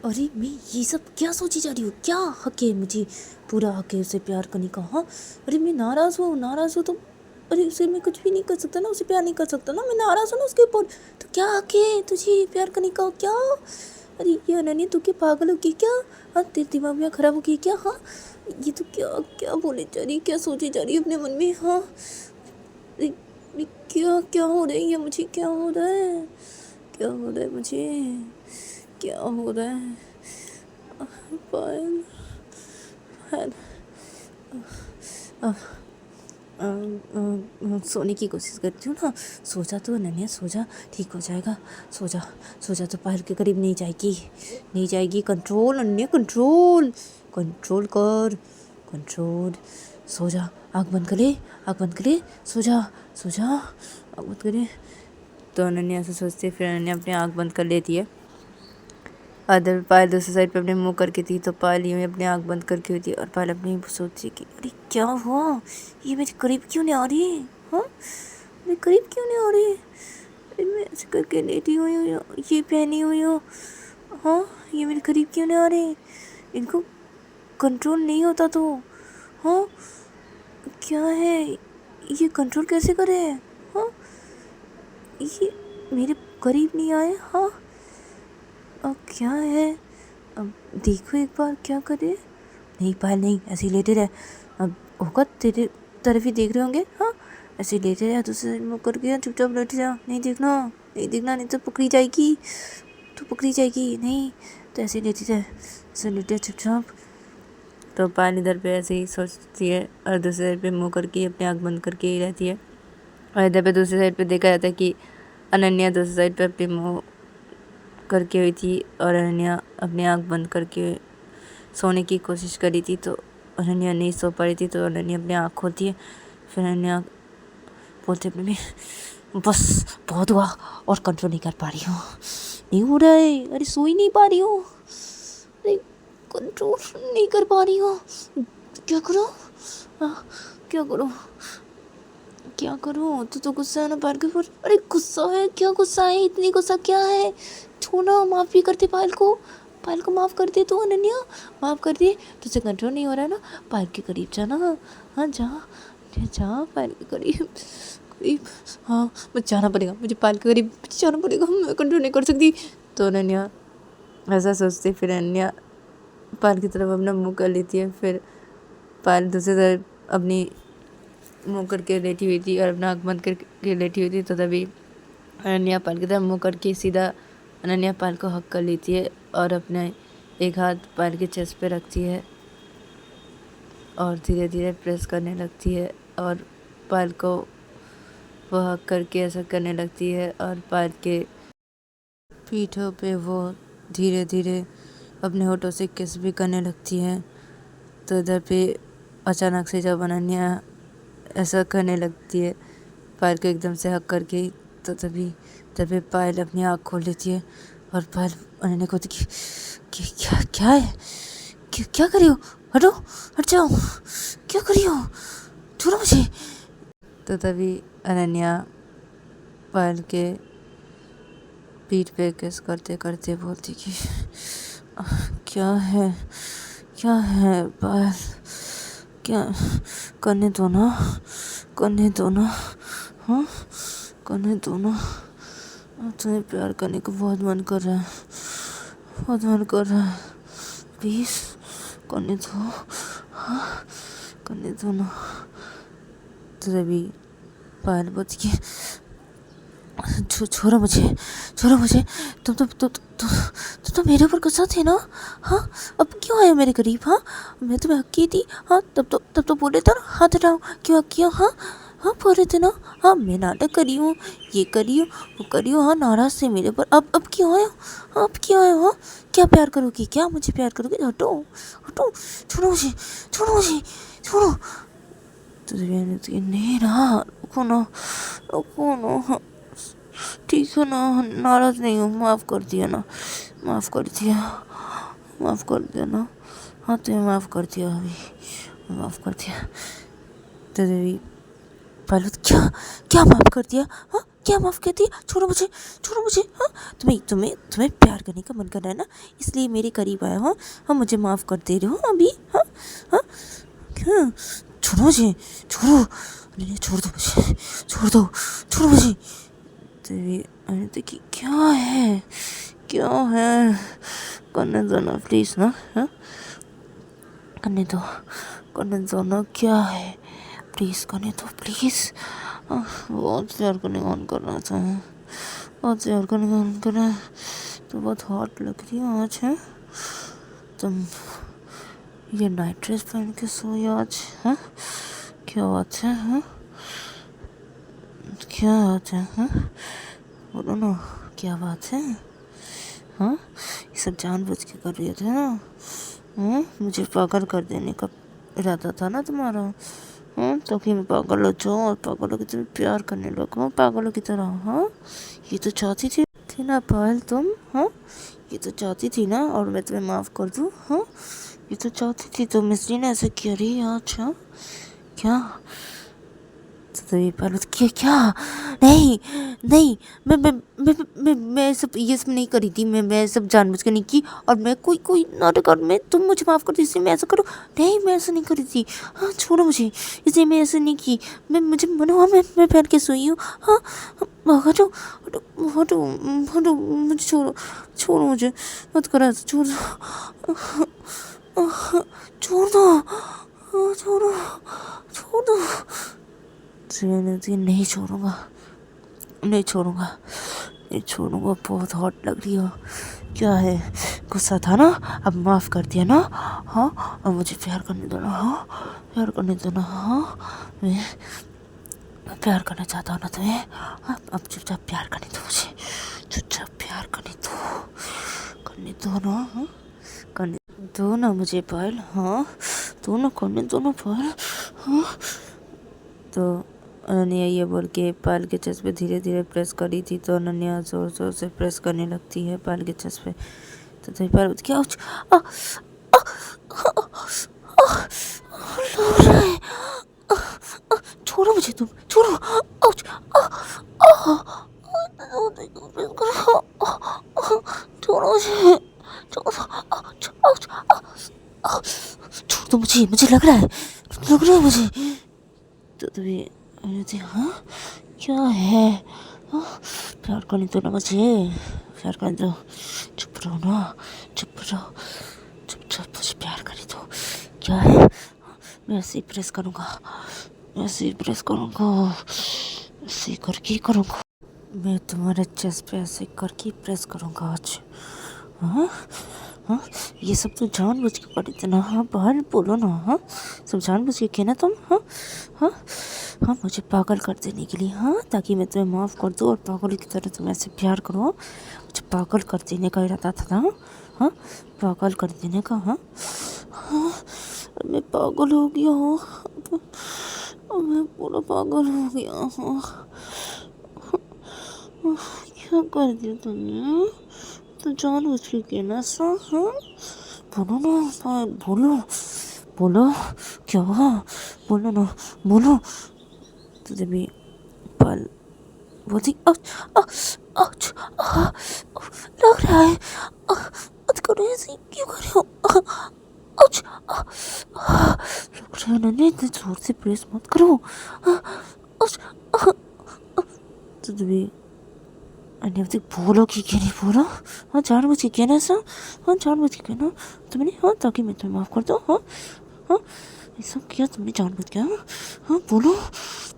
अरे मैं ये सब क्या सोची जा रही हूँ, क्या हक है मुझे, पूरा हक है उसे प्यार करने का। हाँ, अरे मैं नाराज़ हूँ तो, अरे उसे मैं कुछ भी नहीं कर सकता ना, उसे प्यार नहीं कर सकता ना, मैं नाराज़ हूँ ना उसके ऊपर, तो क्या हक है तुझे प्यार करने का, क्या अरे ये अनन्या तू क्या पागल हो गई क्या? हाँ तेरे दिमाग में खराब हो गई क्या? हाँ ये तो क्या क्या बोले जा रही, क्या सोची जा रही है अपने मन में? हाँ अरे अरे क्या क्या हो रहा है ये मुझे? क्या हो रहा है? क्या हो रहा है मुझे? क्या हो रहा है? पायल पायल सोने की कोशिश करती हूँ ना। सो जा तो अनन्या, सो जा, ठीक हो जाएगा। सो जा, सो जा तो पायल के करीब नहीं जाएगी, नहीं जाएगी। कंट्रोल अनन्या, कंट्रोल कंट्रोल कर, कंट्रोल। सो जा, आँख बंद कर ले, आँख बंद कर ले, सो जा, सो जा, आँख बंद करे। तो अनन्या ऐसा सोचती है, फिर अनन्या अपनी आँख बंद कर लेती है। अदर पायल दूसरी साइड पे अपने मुंह करके थी, तो पायल यूँ ही अपनी आँख बंद करके हुई थी और पायल अपनी सोची कि अरे क्या हुआ, ये मेरे करीब क्यों नहीं आ रही? हाँ मेरे करीब क्यों नहीं आ रही? अरे मैं ऐसे करके लेटी हुई हूँ, ये पहनी हुई हूँ, हाँ ये मेरे करीब क्यों नहीं आ रही? इनको कंट्रोल नहीं होता तो? हाँ क्या है ये, कंट्रोल कैसे करे? हाँ ये मेरे करीब नहीं आए। हाँ अब क्या है, अब देखो एक बार क्या करे। नहीं पायल नहीं, ऐसे ही लेटे रहे। अब होगा तेरे तरफ ही देख रहे होंगे। हाँ ऐसे ही लेटे रहे, दूसरे मुँह करके चुपचाप लेटे जा, नहीं देखना, नहीं देखना, नहीं तो पकड़ी जाएगी, तो पकड़ी जाएगी। नहीं तो ऐसे ही लेटे रहे, ऐसे लेटे चुपचाप। तो पायल इधर पे ऐसे ही सोचती है और दूसरी साइड पे मुँह करके अपनी आँख बंद करके ही रहती है। और इधर पे दूसरी साइड पे देखा जाता है कि अनन्या दूसरी साइड पे अपनी मुँह करके हुई थी और अनन्या अपनी आँख बंद करके सोने की कोशिश करी थी, तो अनन्या नहीं सो पा रही थी। तो अनन्या अपनी आँख खोलती है, फिर अनन्या बोलती अपने में, बस बहुत हुआ और कंट्रोल नहीं कर पा रही हूँ, नहीं हो रहा है, अरे सो ही नहीं पा रही हूँ, अरे कंट्रोल नहीं कर पा रही हूँ, क्या करूँ? क्या करूँ, क्या करूँ? तो गुस्सा है ना पायल के ऊपर? अरे गुस्सा है क्या? गुस्सा है, इतनी गुस्सा क्या है? छोड़ो, माफ़ भी कर दे पायल को, पायल को माफ़ कर दे तो अनन्या, माफ़ कर दे। तुझसे कंट्रोल नहीं हो रहा है ना, पायल के करीब जाना। हाँ जा जा पायल के करीब करीब, हाँ मुझे जाना पड़ेगा, मुझे पायल के करीब जाना पड़ेगा, मैं कंट्रोल नहीं कर सकती। तो अनन्या ऐसा सोचती, फिर अनन्या पायल की तरफ अपना मुँह कर लेती है। फिर पायल दूसरी तरफ अपनी मुँह करके लेटी हुई थी और अपना आँख बंद करके लेटी हुई थी। तो तभी अनन्या पायल की तरफ मुँह करके सीधा अनन्या पायल को हक कर लेती है और अपने एक हाथ पायल के चेस्ट पे रखती है और धीरे धीरे प्रेस करने लगती है और पायल को वो हक करके ऐसा करने लगती है और पायल के पीठों पे वो धीरे धीरे अपने होठों से किस भी करने लगती है। तो इधर पे अचानक से जब अनन्या ऐसा करने लगती है पायल को एकदम से हक करके, तो तभी पायल अपनी आँख खोल लेती है और पायल अनन्या को देखी कि क्या क्या है, क्या कर रही हो? हटो, हट जाओ, क्या कर रही हो? छोड़ो मुझे। तो तभी अनन्या पायल के पीठ पे किस करते करते बोलती कि क्या है, क्या है पायल, क्या, करने दो ना, करने दो ना, हाँ करने दो ना, तुम्हें प्यार करने को बहुत मन कर रहा है, बहुत मन कर रहा है, प्लीज़ करने दो, हाँ करने दो ना। तो तभी पायल बोलती कि छोड़ो मुझे, छोड़ो मुझे, तुम तो मेरे ऊपर गुस्सा थे ना? हाँ अब क्यों आए मेरे करीब? हाँ मैं तुम्हें हक की थी, हाँ तब तो बोले था ना हाथ हटाओ, क्यों हक किया? हाँ हाँ बोल रहे थे ना, हाँ मैं नाटक करी हूँ, ये करी हूँ, वो करी हूँ, हाँ नाराज़ थे मेरे ऊपर, अब क्यों आए हो? हाँ अब क्यों आए हो? हाँ क्या प्यार करोगी? क्या मुझे प्यार करोगी? हटो हटो, छोड़ो मुझे, छोड़ो मुझे, छोड़ो। तो नहीं ना, रुको ना, रुको ना, ठीक है ना, नाराज़ नहीं हूँ, माफ़ कर दिया ना, माफ़ कर दिया, माफ़ कर दिया ना, हाँ तुम्हें माफ़ कर दिया, अभी माफ़ कर दिया। तो तभी पायल क्या क्या माफ़ कर दिया? हाँ क्या माफ़ कर दिया? छोड़ो मुझे, छोड़ो मुझे, हाँ तुम्हें प्यार करने का मन कर रहा है ना, इसलिए मेरे करीब आया हो, हाँ मुझे माफ़ कर दे रहे हो अभी? हाँ हाँ क्या, छोड़ो मुझे, छोड़ो, नहीं छोड़ दो मुझे, छोड़ दो, छोड़ो मुझे। तभी अरे देखिए क्या है, क्या है, करने दो ना प्लीज़ ना, हाँ करने दो ना, क्या है प्लीज़ करने दो प्लीज़। बहुत प्यार करने का मन कर रहा था, बहुत प्यार करने का मन कर रहा है। तो बहुत हॉट लग रही है आज, है तुम। ये नाइट ड्रेस पहन के सोई आज, हाँ क्या बात है, हाँ क्या बात है, हाँ बोलो ना क्या बात है, हाँ ये सब जानबूझ के कर रहे थे ना, मुझे पागल कर देने का इरादा था ना तुम्हारा, ताकि मैं पागल हो जाऊँ और पागलों की तरह प्यार करने लगूँ, पागलों की तरह, हाँ ये तो चाहती थी ना पायल तुम, हाँ ये तो चाहती थी ना, और मैं तुम्हें माफ़ कर दूँ, हाँ ये तो चाहती थी, तो मिस्री ने ऐसे किया रही आज, हाँ क्या तो ये पायल क्या क्या, नहीं नहीं, मैं सब ये सब नहीं करी थी, मैं सब जानबूझ के नहीं की, और मैं कोई नाटक, और मैं तुम मुझे माफ़ कर दो इसलिए मैं ऐसा करूँ, नहीं मैं ऐसा नहीं करी थी, हाँ छोड़ो मुझे, इसलिए मैं ऐसा नहीं की, मुझे मना हुआ, मैं पहन के सोई हूँ, हाँ हटो हटो हटो हटो, मुझे छोड़ो मुझे मत करो ऐसा, छोड़ दो, छोड़ दो, छोड़ दो, नहीं छोड़ूंगा, नहीं छोड़ूंगा, नहीं छोड़ूंगा, बहुत हॉट लग रही हो, क्या है गुस्सा था ना, अब माफ़ कर दिया ना, हाँ अब मुझे प्यार करने दो ना, हाँ प्यार करने दो ना, हाँ मैं प्यार करना चाहता हूँ ना तुम्हें, अब चुपचाप प्यार करने दो मुझे, चुपचाप प्यार करने दो ना, हाँ करने दो ना मुझे पायल, हाँ दो ना, करने दो ना पायल, हाँ तो अनन्या ये बोल के पायल के चेस्ट पे धीरे धीरे प्रेस करी थी, तो अनन्या जोर जोर से प्रेस करने लगती है पायल के चेस्ट पे, तो तभी पायल क्या लग रहा है, छोड़ो मुझे तुम, छोड़ो, आउच, छोड़ो मुझे, छोड़ो, छोड़ दो मुझे लग रहा है मुझे, तो तभी थी, हाँ क्या है, प्यार करने दो ना मुझे, प्यार करने दो, चुप रहो ना, चुपचाप मुझे प्यार करने दो, क्या है, मैं ऐसे ही प्रेस करूँगा, ऐसे करके करूँगा, मैं तुम्हारे चेस्ट पे ऐसे करके प्रेस करूँगा आज, हाँ हाँ ये सब तो जानबूझ के कर रही थी ना, हाँ बाहर बोलो ना, हाँ सब जानबूझ के किया ना तुम, हाँ हाँ हाँ मुझे पागल कर देने के लिए, हाँ ताकि मैं तुम्हें माफ़ कर दूँ और पागल की तरह तुम्हें ऐसे प्यार करो, मुझे पागल कर देने का इरादा था ना, हाँ पागल कर देने का, हाँ हाँ मैं पागल हो गया हूँ, मैं पूरा पागल हो गया हूँ, क्या कर दिया तुमने, तो जानबूझ के किया ना सा, हाँ बोलो ना, बोलो क्या हुआ, बोलो ना, बोलो, तो जब भी पल बोलती लग रहा है, मत करो ऐसे, क्यों कर रहे हो, लग रहा है ना, इतने जोर से प्रेस मत करो, तो जब भी अन्य बोलो कि क्या नहीं बोलो, हाँ जानबूझ के किया ना ऐसा, हाँ जानबूझ के किया ना तुमने, हाँ ताकि मैं तुम्हें माफ़ कर दूँ, हाँ ये सब किया तुमने जानबूझ के, हाँ बोलो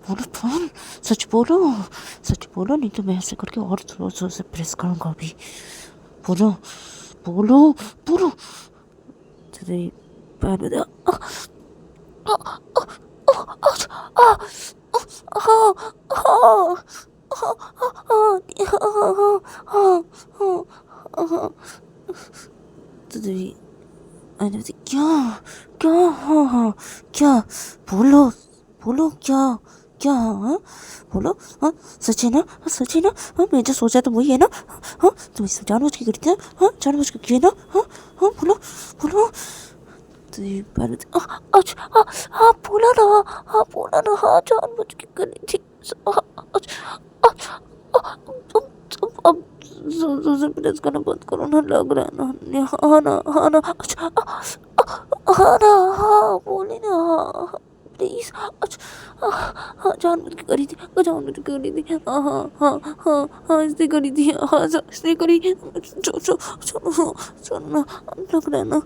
पाल, सच बोलो नहीं तो मैं ऐसे करके और जोर जोर से प्रेस करूँगा अभी, बोलो तो पैर में तो मैंने क्या क्या बोलो क्या हाँ बोलो, हाँ सच है ना, हाँ मैं जो सोचा था वही है ना, हाँ तुम इसे जानबूझ के करते हैं, हाँ जानबूझ के किए ना, हाँ बोलो तो ये बात हाँ बोला ना, हाँ जानबूझ के करनी थी, तुम अब जोर से प्रेस करना बंद करो ना, लग रहा है ना, हाँ ना हाँ बोली ना, हाँ प्लीज। हाँ जानबूझ के करी थी, जानबूझ के करी थी। हाँ हाँ हाँ हाँ हाँ इसने करी थी। हाँ इसने करी। छोड़ना लग रहा है ना,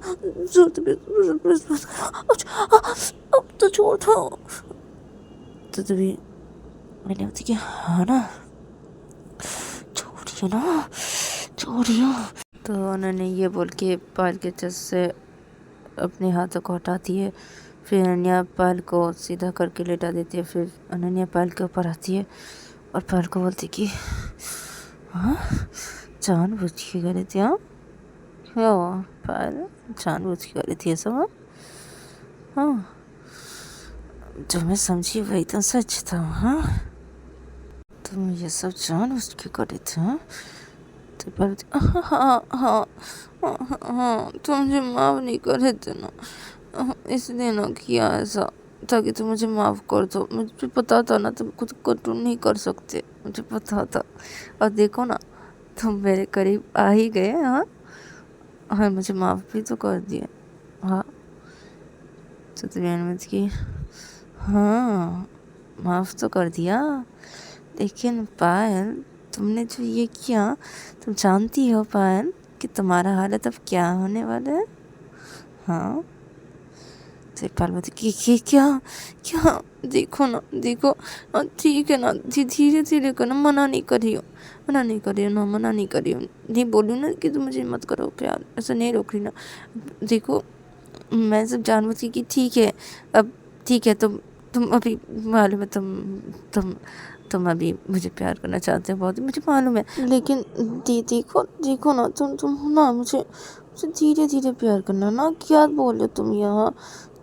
अब तो छोड़ दो। तो तभी मैंने बोलती कि हाँ ना, छोड़ियो ना, छोड़ियो। तो उन्होंने ये बोल के पायल के चेस्ट से अपने हाथों को हटाती है। फिर अनन्या पायल को सीधा करके लेटा देती है। फिर अनन्या पायल के ऊपर आती है और पायल को बोलती कि हाँ जानबूझ के करी थी। हाँ क्या हुआ पायल, जानबूझ के करी थी ये सब? हाँ जो मैं समझी वही तो सच था। हाँ तुम ये सब जानबूझ के करी थी? हाँ तो पायल हाँ हाँ हाँ हाँ तुम मुझे माफ नहीं करे थे ना, इसलिए ना किया ऐसा ताकि तुम मुझे माफ़ कर दो। मुझे पता था ना तुम खुद कंट्रोल नहीं कर सकते, मुझे पता था। और देखो ना तुम मेरे करीब आ ही गए। हाँ हाँ मुझे माफ़ भी तो कर दिए। हाँ तो तुम्हें की हाँ माफ़ तो कर दिया, लेकिन पायल तुमने जो ये किया, तुम जानती हो पायल कि तुम्हारा हालत अब क्या होने वाला है? हाँ तो पायल बोलती कि क्या क्या देखो ना, देखो ठीक है ना, धीरे धीरे करना, मना नहीं करियो ना, मना नहीं करियो। नहीं बोलूँ ना कि तुम मुझे मत करो प्यार, ऐसा नहीं रोक रही ना। देखो मैं सब जानबूझ के कि ठीक है, अब ठीक है, तुम अभी मालूम है, तुम अभी मुझे प्यार करना चाहते हो बहुत, मुझे मालूम है, लेकिन देखो ना, तुम ना मुझे धीरे धीरे प्यार करना ना। क्या बोले तुम यहाँ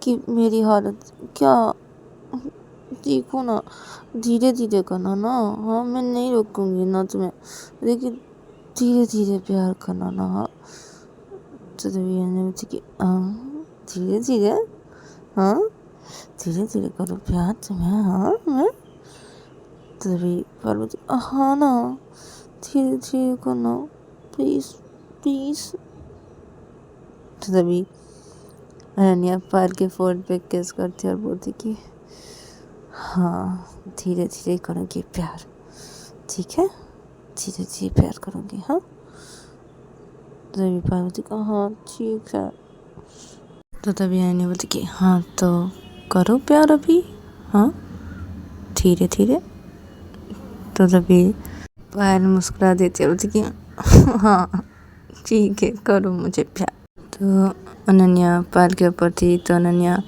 कि मेरी हालत क्या, देखो ना धीरे धीरे करना ना। हाँ मैं नहीं रोकूंगी ना तुम्हें, लेकिन धीरे धीरे प्यार करना ना। हाँ तो कि धीरे धीरे, हाँ धीरे धीरे करो प्यार तुम्हें। हाँ मैं तभी पार्वती हाँ ना धीरे धीरे करना प्लीज प्लीज। तो तभी अनन्या पायल के फोन पे किस करती और बोलती कि हाँ धीरे धीरे करूँगी प्यार, ठीक है धीरे धीरे प्यार करूँगी। हाँ तभी पार्वती का हाँ ठीक है। तो तभी अनन्या बोलती कि हाँ तो करो प्यार अभी, हाँ धीरे धीरे। तो तभी पायल मुस्कुरा देती है, बोलती कि हाँ ठीक है करो मुझे प्यार। तो अनन्या पायल के ऊपर थी, तो अनन्या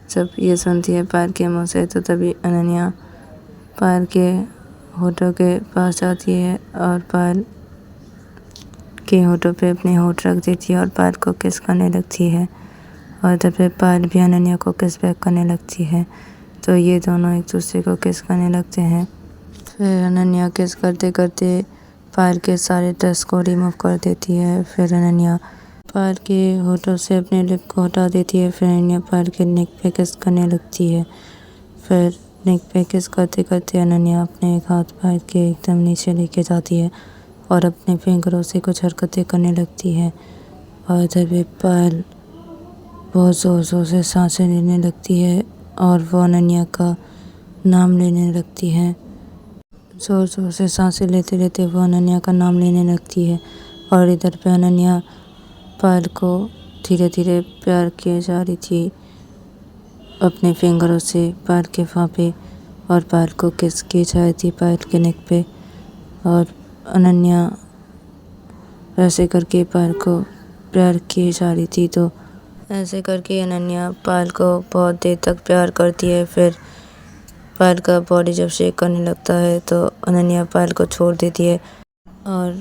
जब ये सुनती है पायल के मुँह से, तो तभी अनन्या पायल के होठों के पास जाती है और पायल के होठों पे अपने होठ रख देती है और पायल को किस करने लगती है। और तब पायल भी अनन्या को किस बैक करने लगती है। तो ये दोनों एक दूसरे को किस करने लगते हैं। फिर अनन्या किस करते करते पायल के सारे ड्रेस को रिमूव कर देती है। फिर अनन्या पायल के होठों से अपने लिप को हटा देती है। फिर अनन्या पायल के नेक पे किस करने लगती है। फिर नेक पे किस करते करते अनन्या अपने एक हाथ पायल के एकदम नीचे लेके जाती है और अपने फिंगरों से कुछ हरकतें करने लगती है। और तभी पायल बहुत ज़ोर ज़ोर से सांसें लेने लगती है और वो अनन्या का नाम लेने लगती है। ज़ोर ज़ोर से सांसें लेते लेते वो अनन्या का नाम लेने लगती है। और इधर पे अनन्या पायल को धीरे धीरे प्यार किए जा रही थी अपने फिंगरों से पायल के फाँपे, और पायल को किस की जा रही थी पायल के नेक पे। और अनन्या ऐसे करके पायल को प्यार किए जा रही थी। तो ऐसे करके अनन्या पायल को बहुत देर तक प्यार करती है। फिर पायल का बॉडी जब शेक करने लगता है तो अनन्या पायल को छोड़ देती है और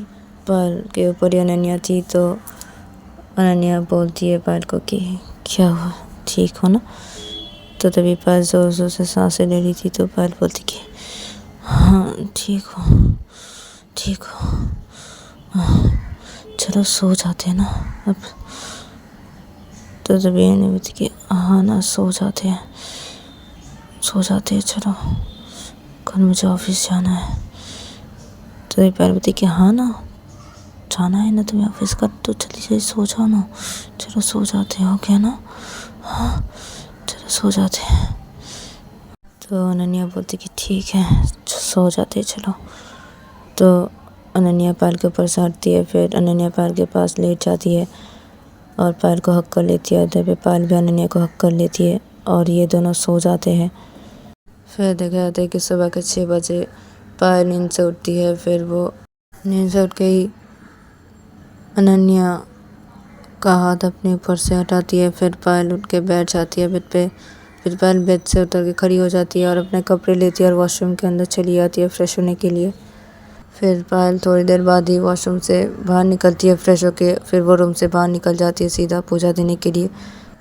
पायल के ऊपर ही अनन्या थी। तो अनन्या बोलती है पायल को कि क्या हुआ, ठीक हो ना? तो तभी पायल ज़ोर ज़ोर से सांसें ले रही थी। तो पायल बोलती कि हाँ ठीक हो, चलो सो जाते हैं ना अब। तो तभी अनन्या बोलती कि हाँ ना सो जाते हैं चलो, कल मुझे ऑफिस जाना है। तो तभी पायल बोलती कि हाँ ना जाना है ना तुम्हें ऑफिस का, तो चली जाइए सो जाओ ना, चलो सो जाते हो क्या ना। हाँ चलो सो जाते हैं। तो अनन्या बोलती कि ठीक है सो जाते चलो। तो अनन्या पायल के ऊपर से हटती है, फिर अनन्या पायल के पास लेट जाती है और पायल को हक कर लेती है। इधर पे पायल भी अनन्या को हक कर लेती है और ये दोनों सो जाते हैं। फिर देखा जाता है कि सुबह के 6 बजे पायल नींद से उठती है। फिर वो नींद से उठ के ही अनन्या का हाथ अपने ऊपर से हटाती है। फिर पायल उठ के बैठ जाती है बेड पे। फिर पायल बेड से उतर के खड़ी हो जाती है और अपने कपड़े लेती है और वॉशरूम के अंदर चली जाती है फ्रेश होने के लिए। फिर पायल थोड़ी देर बाद ही वॉशरूम से बाहर निकलती है फ्रेश होके। फिर वो रूम से बाहर निकल जाती है सीधा पूजा देने के लिए।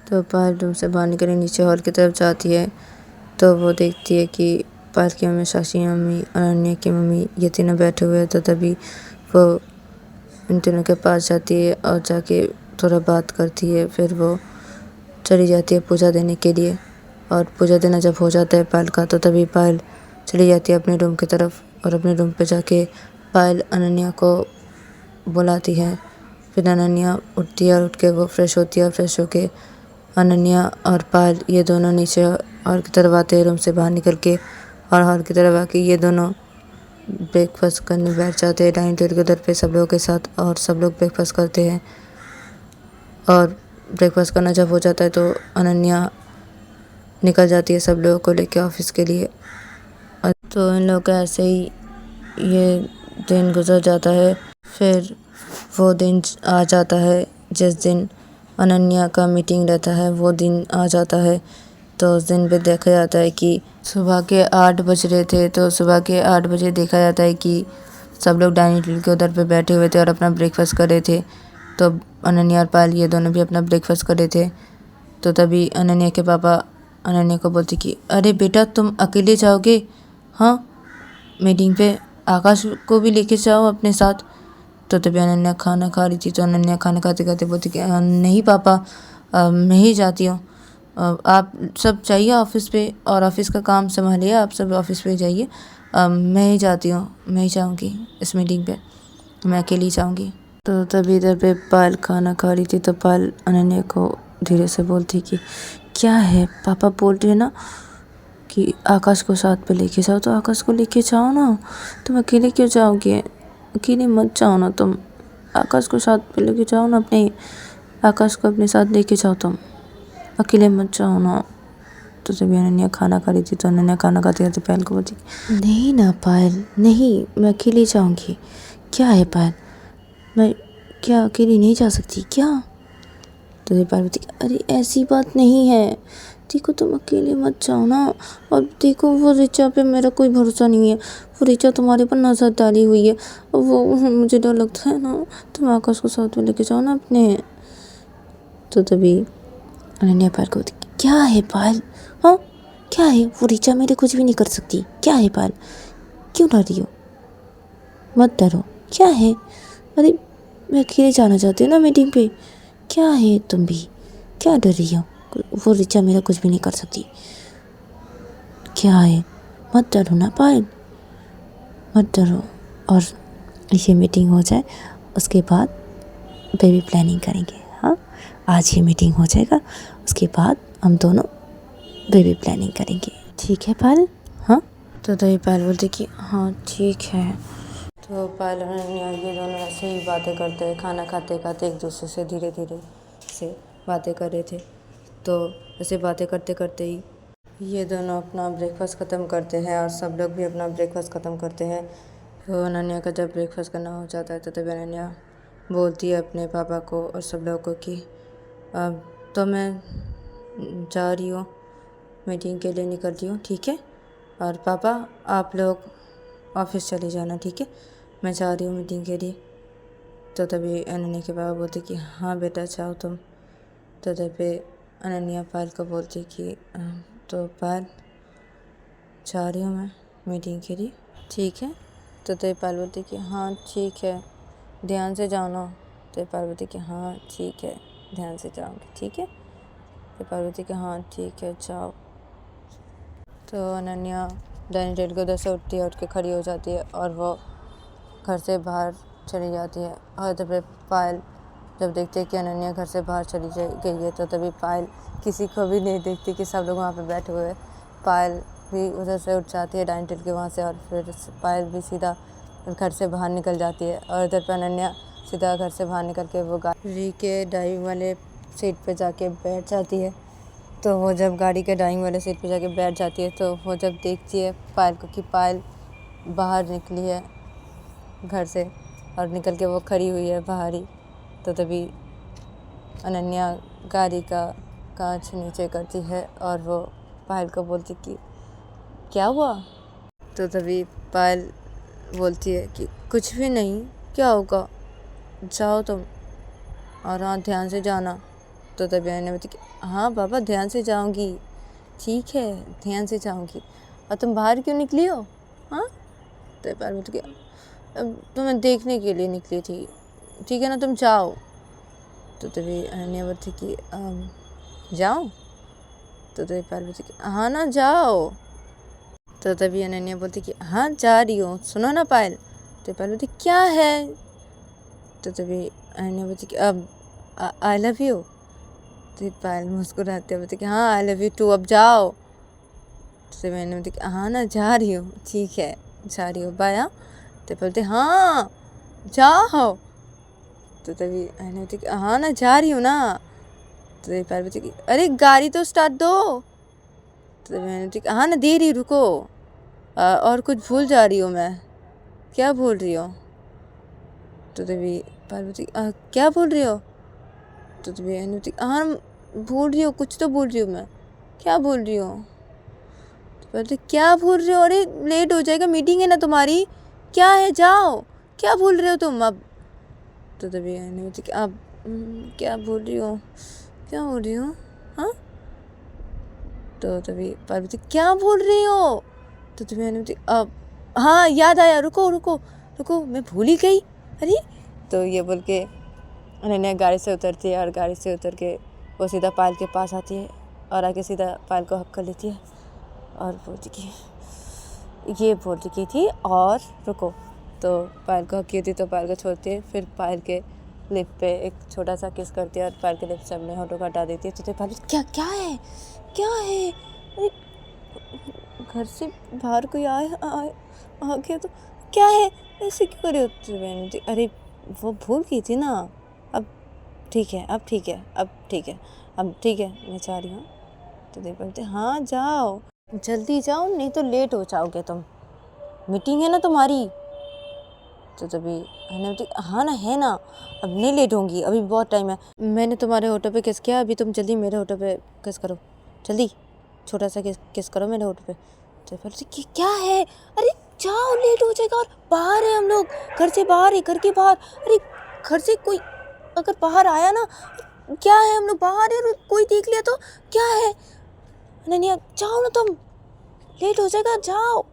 तो पायल रूम से बाहर निकल नीचे हॉल की तरफ जाती है तो वो देखती है कि पायल की मम्मी, साक्षी मम्मी, अनन्या की मम्मी ये तीनों बैठे हुए हैं। तो तभी वो इन तीनों के पास जाती है और जाके थोड़ा बात करती है। फिर वो चली जाती है पूजा देने के लिए और पूजा देना जब हो जाता है पायल का तो तभी पायल चली जाती है अपने रूम की तरफ और अपने रूम पे जाके पायल अनन्या को बुलाती है। फिर अनन्या उठती है और उठ के वो फ्रेश होती है और फ्रेश होके अनन्या और पायल ये दोनों नीचे हॉल की तरफ आते हैं रूम से बाहर निकल के। और हॉल की तरफ आके ये दोनों ब्रेकफास्ट करने बैठ जाते हैं डाइनिंग टेबल के उधर पे सब लोगों के साथ और सब लोग ब्रेकफास्ट करते हैं। और ब्रेकफास्ट करना जब हो जाता है तो अनन्या निकल जाती है सब लोगों को लेके ऑफिस के लिए। तो इन लोगों का ऐसे ही ये दिन गुजर जाता है। फिर वो दिन आ जाता है जिस दिन अनन्या का मीटिंग रहता है, वो दिन आ जाता है। तो उस दिन पे देखा जाता है कि सुबह के 8 बज रहे थे। तो सुबह के 8 बजे देखा जाता है कि सब लोग डाइनिंग टेबल के उधर पे बैठे हुए थे और अपना ब्रेकफास्ट कर रहे थे। तो अनन्या और पायल ये दोनों भी अपना ब्रेकफास्ट कर रहे थे। तो तभी अनन्या के पापा अनन्या को बोलते कि अरे बेटा तुम अकेले जाओगे? हाँ, मीटिंग पे आकाश को भी लेके जाओ अपने साथ। तो तभी अनन्या खाना खा रही थी। तो अनन्या खाना खाते खाते बोलती कि नहीं पापा, मैं ही जाती हूँ। आप सब जाइए ऑफिस पे और ऑफिस का काम संभालिए, आप सब ऑफिस पे जाइए। मैं ही जाती हूँ, मैं ही जाऊँगी इस मीटिंग पे, मैं अकेली जाऊँगी। तो तभी इधर पे पायल खाना खा रही थी। तो पायल अनन्या को धीरे से बोलती कि क्या है, पापा बोल रहे हैं ना कि आकाश को साथ पे लेके जाओ, तो आकाश को लेके जाओ ना। तुम अकेले क्यों जाओगे? अकेले मत जाओ ना तुम, आकाश को साथ पे लेके जाओ ना, अपने आकाश को अपने साथ लेके जाओ, तुम अकेले मत जाओ ना। तो तभी अनन्या खाना खा रही थी। तो अनन्या खाना खाते खाते पायल को बोलती नहीं ना पायल, नहीं, मैं अकेली जाऊँगी। क्या है पायल, मैं क्या अकेली नहीं जा सकती क्या? तो पायल बोलती अरे ऐसी बात नहीं है, देखो तुम अकेले मत जाओ ना। और देखो वो रिचा पे मेरा कोई भरोसा नहीं है, वो रिचा तुम्हारे पर नजर डाली हुई है, वो मुझे डर लगता है ना। तुम आकाश को साथ में लेके जाओ ना अपने। तो तभी अनन्या पायल को बोलती क्या है पायल, हाँ क्या है, वो रिचा मेरे कुछ भी नहीं कर सकती। क्या है पायल, क्यों डर रही हो? मत डरो, क्या है? अरे मैं अकेले जाना चाहती हूँ ना मीटिंग पे। क्या है तुम भी, क्या डर रही हो? वो रिचा मेरा कुछ भी नहीं कर सकती। क्या है, मत डरो ना पायल, मत डरो। और ये मीटिंग हो जाए उसके बाद बेबी प्लानिंग करेंगे। हाँ, आज ये मीटिंग हो जाएगा, उसके बाद हम दोनों बेबी प्लानिंग करेंगे, ठीक है पायल? हाँ। तो तभी पायल बोलती कि हाँ ठीक है। तो पायल और अनन्या ये दोनों ऐसे ही बातें करते हैं, खाना खाते खाते एक दूसरे से धीरे धीरे से बातें कर रहे थे। तो ऐसे बातें करते करते ही ये दोनों अपना ब्रेकफास्ट ख़त्म करते हैं और सब लोग भी अपना ब्रेकफास्ट ख़त्म करते हैं। तो अनन्या का जब ब्रेकफास्ट करना हो जाता है तो तभी अनन्या बोलती है अपने पापा को और सब लोगों को कि अब तो मैं जा रही हूँ, मीटिंग के लिए निकल रही हूँ, ठीक है? और पापा आप लोग ऑफिस चले जाना, ठीक है? मैं जा रही हूँ मीटिंग के लिए। तो तभी अनन्या के पापा बोलते कि हाँ बेटा जाओ तुम। तो तभी अनन्या पायल को बोलती कि तो पायल जा रही हूँ मैं मीटिंग के लिए, ठीक है? तो तभी पायल बोलती कि हाँ ठीक है, ध्यान से जाना। तो पायल बोलती कि हाँ ठीक है, ध्यान से जाऊँगी, ठीक है? तो पायल बोलती कि हाँ ठीक है जाओ। तो अनन्या डाइनिंग टेबल के उधर से उठती है, उठ के खड़ी हो जाती है और वो घर से बाहर चली जाती है। और तभी पायल जब देखती है कि अनन्या घर से बाहर चली गई है तो तभी पायल किसी को भी नहीं देखती कि सब लोग वहाँ पे बैठे हुए हैं। पायल भी उधर से उठ जाती है डाइनिंग टेबल के वहाँ से, और फिर पायल भी सीधा घर से बाहर निकल जाती है। और इधर पर अनन्या सीधा घर से बाहर निकल के वो गाड़ी के ड्राइविंग वाले सीट पे जाके बैठ जाती है। तो वो जब गाड़ी के ड्राइविंग वाले सीट पे जाके बैठ जाती है तो वो जब देखती है पायल को कि पायल बाहर निकली है घर से और निकल के वो खड़ी हुई है बाहर ही, तो तभी अनन्या गाड़ी का कांच नीचे करती है और वो पायल को बोलती कि क्या हुआ। तो तभी पायल बोलती है कि कुछ भी नहीं, क्या होगा, जाओ तुम, और हाँ ध्यान से जाना। तो तभी अनन्या बोलती कि हाँ बाबा ध्यान से जाऊंगी, ठीक है ध्यान से जाऊंगी। और तुम बाहर क्यों निकली हो? हाँ, तो पायल बोलती कि तुम्हें देखने के लिए निकली थी, ठीक है ना, तुम जाओ। तो तभी अनन्या बोलती कि जाओ। तो तभी पायल बोलती कि हाँ ना जाओ। तो तभी अनन्या बोलती कि हाँ जा रही हूँ, सुनो ना पायल। तो पायल बोलती क्या है? तो तभी अनन्या बोलती कि अब आई लव यू। तो पायल मुस्कुराते बोलती कि हाँ आई लव यू टू, अब जाओ। तो तभी अनन्या बोलती कि हाँ ना जा रही हूँ, ठीक है जा रही हूँ, बाय। तो बोलते हाँ जाओ। तो तभी अनन्या बोलती कि हाँ ना जा रही हूँ ना। तो तभी पायल बोलती कि अरे गाड़ी तो स्टार्ट दो। तो तभी अनन्या बोलती कि हाँ ना दे रही, रुको, और कुछ भूल जा रही हूँ मैं। क्या भूल रही हो? तो तभी पायल बोलती क्या भूल रही हो? तो तभी अनन्या बोलती हाँ भूल रही हो, कुछ तो भूल रही हूँ मैं, क्या भूल रही हो? तो बोलते क्या भूल रहे हो, अरे लेट हो जाएगा, मीटिंग है ना तुम्हारी, क्या है जाओ, क्या भूल रहे हो तुम अब? तो तभी अनन्या बोलती कि अब क्या भूल रही हो, क्या भूल रही हो? हाँ। तो तभी पायल बोलती क्या भूल रही हो? तो तभी अनन्या बोलती अब हाँ याद आया, रुको रुको रुको, मैं भूल ही गई, अरे। तो ये बोल के अनन्या गाड़ी से उतरती है और गाड़ी से उतर के वो सीधा पायल के पास आती है और आके सीधा पायल को हक कर लेती है और बोलती कि ये बोल रही थी और रुको। तो पायल को हक की थी तो पायल को छोड़ती है, फिर पायल के लिप पे एक छोटा सा किस करती है और पायल के लिप से अपने होठों को हटा देती है। तो पायल क्या क्या है, क्या है, अरे घर से बाहर कोई आ गया तो क्या है, ऐसे क्यों करे होती बहन? अरे वो भूल गई थी ना, अब ठीक है, अब ठीक है, अब ठीक है, अब ठीक है, मैं जा रही हूँ। तो देव बोलते हाँ जाओ, जल्दी जाओ नहीं तो लेट हो जाओगे तुम, मीटिंग है ना तुम्हारी। तो तभी मैंने बोलती हाँ ना है ना, अब नहीं लेट होंगी, अभी बहुत टाइम है, मैंने तुम्हारे होठों पे किस किया, अभी तुम जल्दी मेरे होठों पे किस करो, जल्दी छोटा सा किस करो मेरे होठों पे। तो बोलती क्या है, अरे जाओ लेट हो जाएगा, और बाहर है हम लोग, घर से बाहर है, घर के बाहर, अरे घर से कोई अगर बाहर आया ना, क्या है हम लोग बाहर है, कोई देख लिया तो क्या है, अनन्या जाओ ना तुम, लेट हो जाएगा जाओ।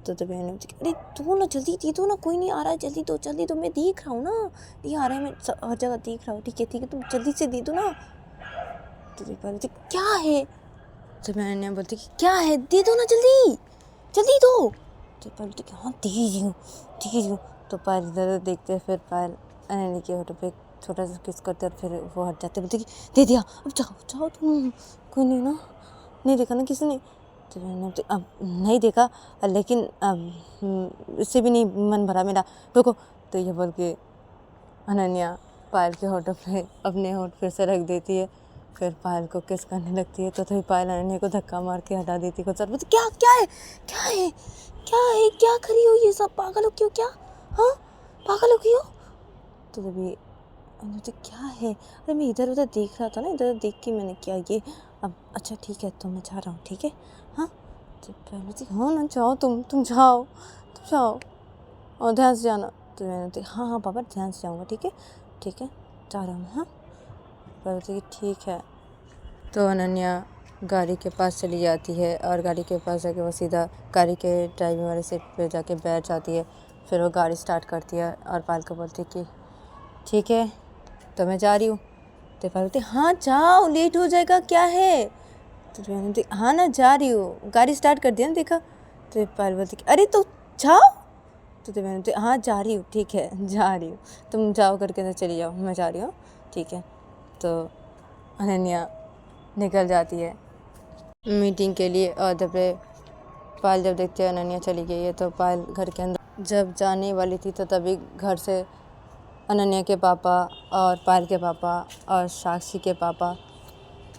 तो तभी अरे तू ना जल्दी दे दो ना, कोई नहीं आ रहा है, जल्दी दो, मैं देख रहा हूँ ना, ये आ रहा है, मैं हर जगह देख रहा हूँ, ठीक है तुम जल्दी से दे दो ना। तो बोलती क्या है? तो मैंने बोलती कि क्या है, दे दो ना जल्दी दो। तो बोलती कि हाँ दे रही हूँ। तो पायल इधर देखते हैं, फिर पायल अनन्या के होठों पे छोटा सा किस करते और फिर वो हट जाते, बोलते कि दे दिया, अब जाओ तुम, कोई नहीं ना, नहीं देखा ना किसी ने। तो मैंने अब नहीं देखा, लेकिन अब इससे भी नहीं मन भरा मेरा, रुको। तो ये बोल के अनन्या पायल के होठों पे अपने होठ फिर से रख देती है, फिर पायल को किस करने लगती है। तो तभी पायल अनन्या को धक्का मार के हटा देती है। सर बोलती क्या है, क्या करी हो, ये सब पागल हो क्यों, क्या हाँ पागल हो क्यों? तो तभी तो क्या है, अरे मैं इधर उधर देख रहा था ना, इधर देख के मैंने किया ये, अब अच्छा ठीक है तो मैं जा रहा हूँ, ठीक है हाँ। तो पहले हाँ ना जाओ तुम जाओ और ध्यान से जाना। तो मैंने हाँ पापा ध्यान से जाऊँगा, ठीक है जा रहा हूँ हाँ। पहले ठीक है। तो अनन्या गाड़ी के पास चली जाती है और गाड़ी के पास जाके वो सीधा गाड़ी के ड्राइविंग वाले सीट पे जाके बैठ जाती है। फिर वो गाड़ी स्टार्ट करती है और पायल को बोलती है कि ठीक है तो मैं जा रही हूँ। तो पायल बोलती हाँ जाओ, लेट हो जाएगा, क्या है? तो मैंने बोलती हाँ ना जा रही हूँ, गाड़ी स्टार्ट कर दिया ना, देखा। तो पायल बोलती अरे तो जाओ। तो मैंने बोलती हाँ जा रही हूँ, ठीक है जा रही हूँ, तुम जाओ करके अंदर चली जाओ, मैं जा रही हूँ, ठीक है। तो अनन्या निकल जाती है मीटिंग के लिए और तब पायल जब देखती है अनन्या चली गई है तो पायल घर के अंदर जब जाने वाली थी तो तभी घर से अनन्या के पापा और पायल के पापा और साक्षी के पापा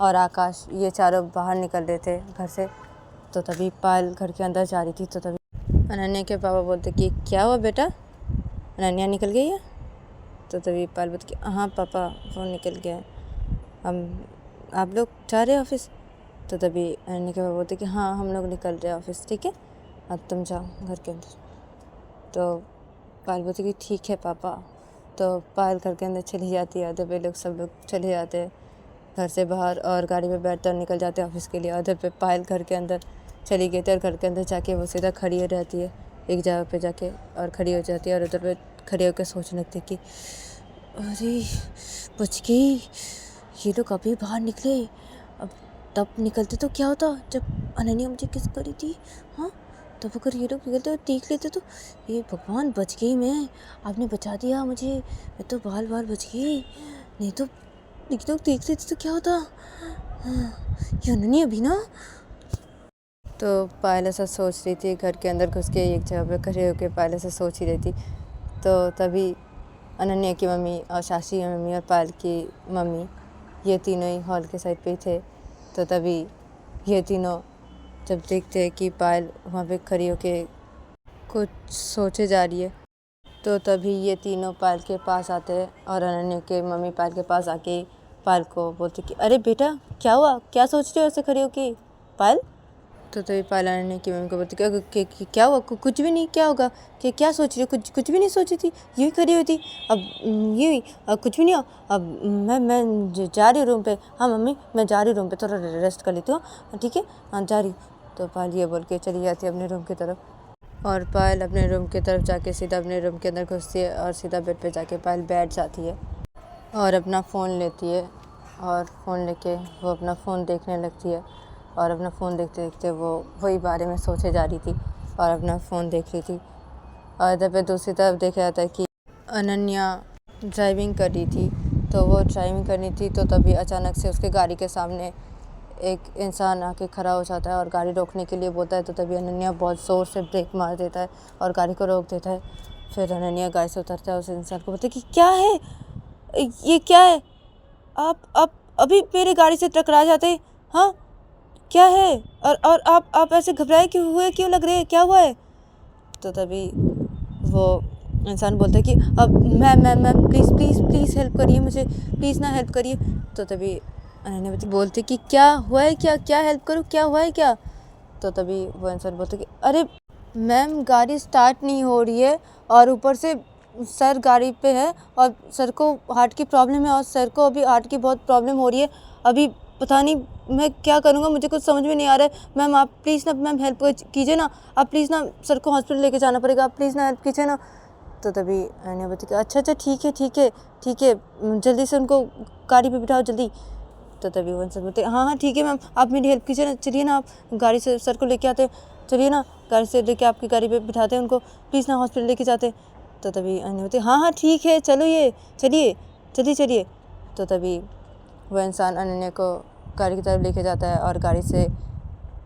और आकाश ये चारों बाहर निकल रहे थे घर से। तो तभी पायल घर के अंदर जा रही थी तो तभी अनन्या के पापा बोलते कि क्या हुआ बेटा, अनन्या निकल गई है? तो तभी पायल बोलती कि हाँ पापा वो निकल गया है, हम आप लोग जा रहे हैं ऑफिस? तो तभी अनन्या के पापा बोलते कि हाँ हम लोग निकल रहे हैं ऑफिस, ठीक है अब तुम जाओ घर के अंदर। तो पायल बोलती कि ठीक है पापा। तो पायल घर के अंदर चली जाती है, आधे पे लोग सब लोग चले जाते हैं घर से बाहर और गाड़ी पे बैठकर निकल जाते हैं ऑफिस के लिए। आधे पे पायल घर के अंदर चली गई थी और घर के अंदर जाके वो सीधा खड़ी रहती है एक जगह पे जाके और खड़ी हो जाती है और उधर पे खड़ी होकर सोचने लगती है कि अरे बच गई, ये लोग अभी बाहर निकले, अब तब निकलते तो क्या होता जब अनन्या मुझे किस करी थी, हाँ तब अगर ये लोग निकलते और देख लेते तो ये भगवान बच गई मैं, आपने बचा दिया मुझे, मैं तो बाल बाल बच गई, नहीं तो ये लोग देख लेते तो क्या होता, हाँ, ये अनन्या भी ना। तो पायल ऐसा सोच रही थी घर के अंदर घुस के एक जगह पे खड़े होकर पायल ऐसा सोच ही रही थी। तो तभी अनन्या की मम्मी और साक्षी की मम्मी और पायल की मम्मी ये तीनों ही हॉल के साइड पे ही थे। तो तभी ये तीनों जब देखते हैं कि पायल वहाँ पे खड़ी होके कुछ सोचे जा रही है तो तभी ये तीनों पायल के पास आते हैं और अनन्या के मम्मी पायल के पास आके पायल को बोलते कि अरे बेटा क्या हुआ, क्या सोच रहे हो ऐसे खड़ी होके पायल? तो तभी पायल अनन्या की मम्मी को बोलती कि क्या हुआ, कुछ भी नहीं, क्या होगा, कि क्या सोच रही हो, कुछ भी नहीं सोची थी, यूँ ही खड़ी हुई थी, अब यूँ ही कुछ भी नहीं हो, अब मैं जा रही हूँ रूम पे, हाँ मम्मी मैं जा रही हूँ रूम पे, थोड़ा रेस्ट कर लेती हूँ, ठीक है हाँ जा रही हूँ। तो पायल ये बोल के चली जाती है अपने रूम की तरफ और पायल अपने रूम की तरफ जाके सीधा अपने रूम के अंदर घुसती है और सीधा बेड पे जाके पायल बैठ जाती है और अपना फ़ोन लेती है और फ़ोन लेके वो अपना फ़ोन देखने लगती है और अपना फ़ोन देखते देखते वो वही बारे में सोचे जा रही थी और अपना फ़ोन देख रही थी। और इधर पे दूसरी तरफ देखा जाता है कि अनन्या ड्राइविंग कर रही थी। तो वो ड्राइविंग करनी थी तो तभी अचानक से उसके गाड़ी के सामने एक इंसान आके खड़ा हो जाता है और गाड़ी रोकने के लिए बोलता है। तो तभी अनन्या बहुत ज़ोर से ब्रेक मार देता है और गाड़ी को रोक देता है। फिर अनन्या गाड़ी से उतरता है, उस इंसान को बोलता है कि क्या है ये, क्या है, आप अभी मेरी गाड़ी से टकरा जाते, हाँ क्या है, और आप ऐसे घबराए क्यों हुए, क्यों लग रहे हैं, क्या हुआ है? तो तभी वो इंसान बोलता है कि अब मैम प्लीज़ हेल्प करिए मुझे, प्लीज़ ना हेल्प करिए। तो तभी अनन्या बोलती कि क्या हुआ है, क्या हेल्प करूँ, क्या हुआ है क्या? तो तभी वो इंसान बोलता कि अरे मैम गाड़ी स्टार्ट नहीं हो रही है और ऊपर से सर गाड़ी पे है और सर को हार्ट की प्रॉब्लम है और सर को अभी हार्ट की बहुत प्रॉब्लम हो रही है, अभी पता नहीं मैं क्या करूँगा, मुझे कुछ समझ में नहीं आ रहा है। मैम आप प्लीज़ ना मैम हेल्प कीजिए ना, आप प्लीज़ ना सर को हॉस्पिटल लेके जाना पड़ेगा, आप प्लीज़ ना हेल्प कीजिए ना। तो तभी अनन्या बोलती कि अच्छा ठीक है जल्दी से उनको गाड़ी पे बिठाओ जल्दी। तो तभी वो इंसान बोलते हाँ ठीक है मैम, आप मेरी हेल्प कीजिए ना, चलिए ना आप गाड़ी से सर को लेके आते, चलिए ना गाड़ी से लेके आपकी गाड़ी पे बिठाते हैं उनको, प्लीज़ ना हॉस्पिटल लेके जाते। तो तभी अनन्या बोलती हाँ ठीक है चलो ये चलिए। तो तभी वह इंसान अनन्या को गाड़ी की तरफ लेके जाता है और गाड़ी से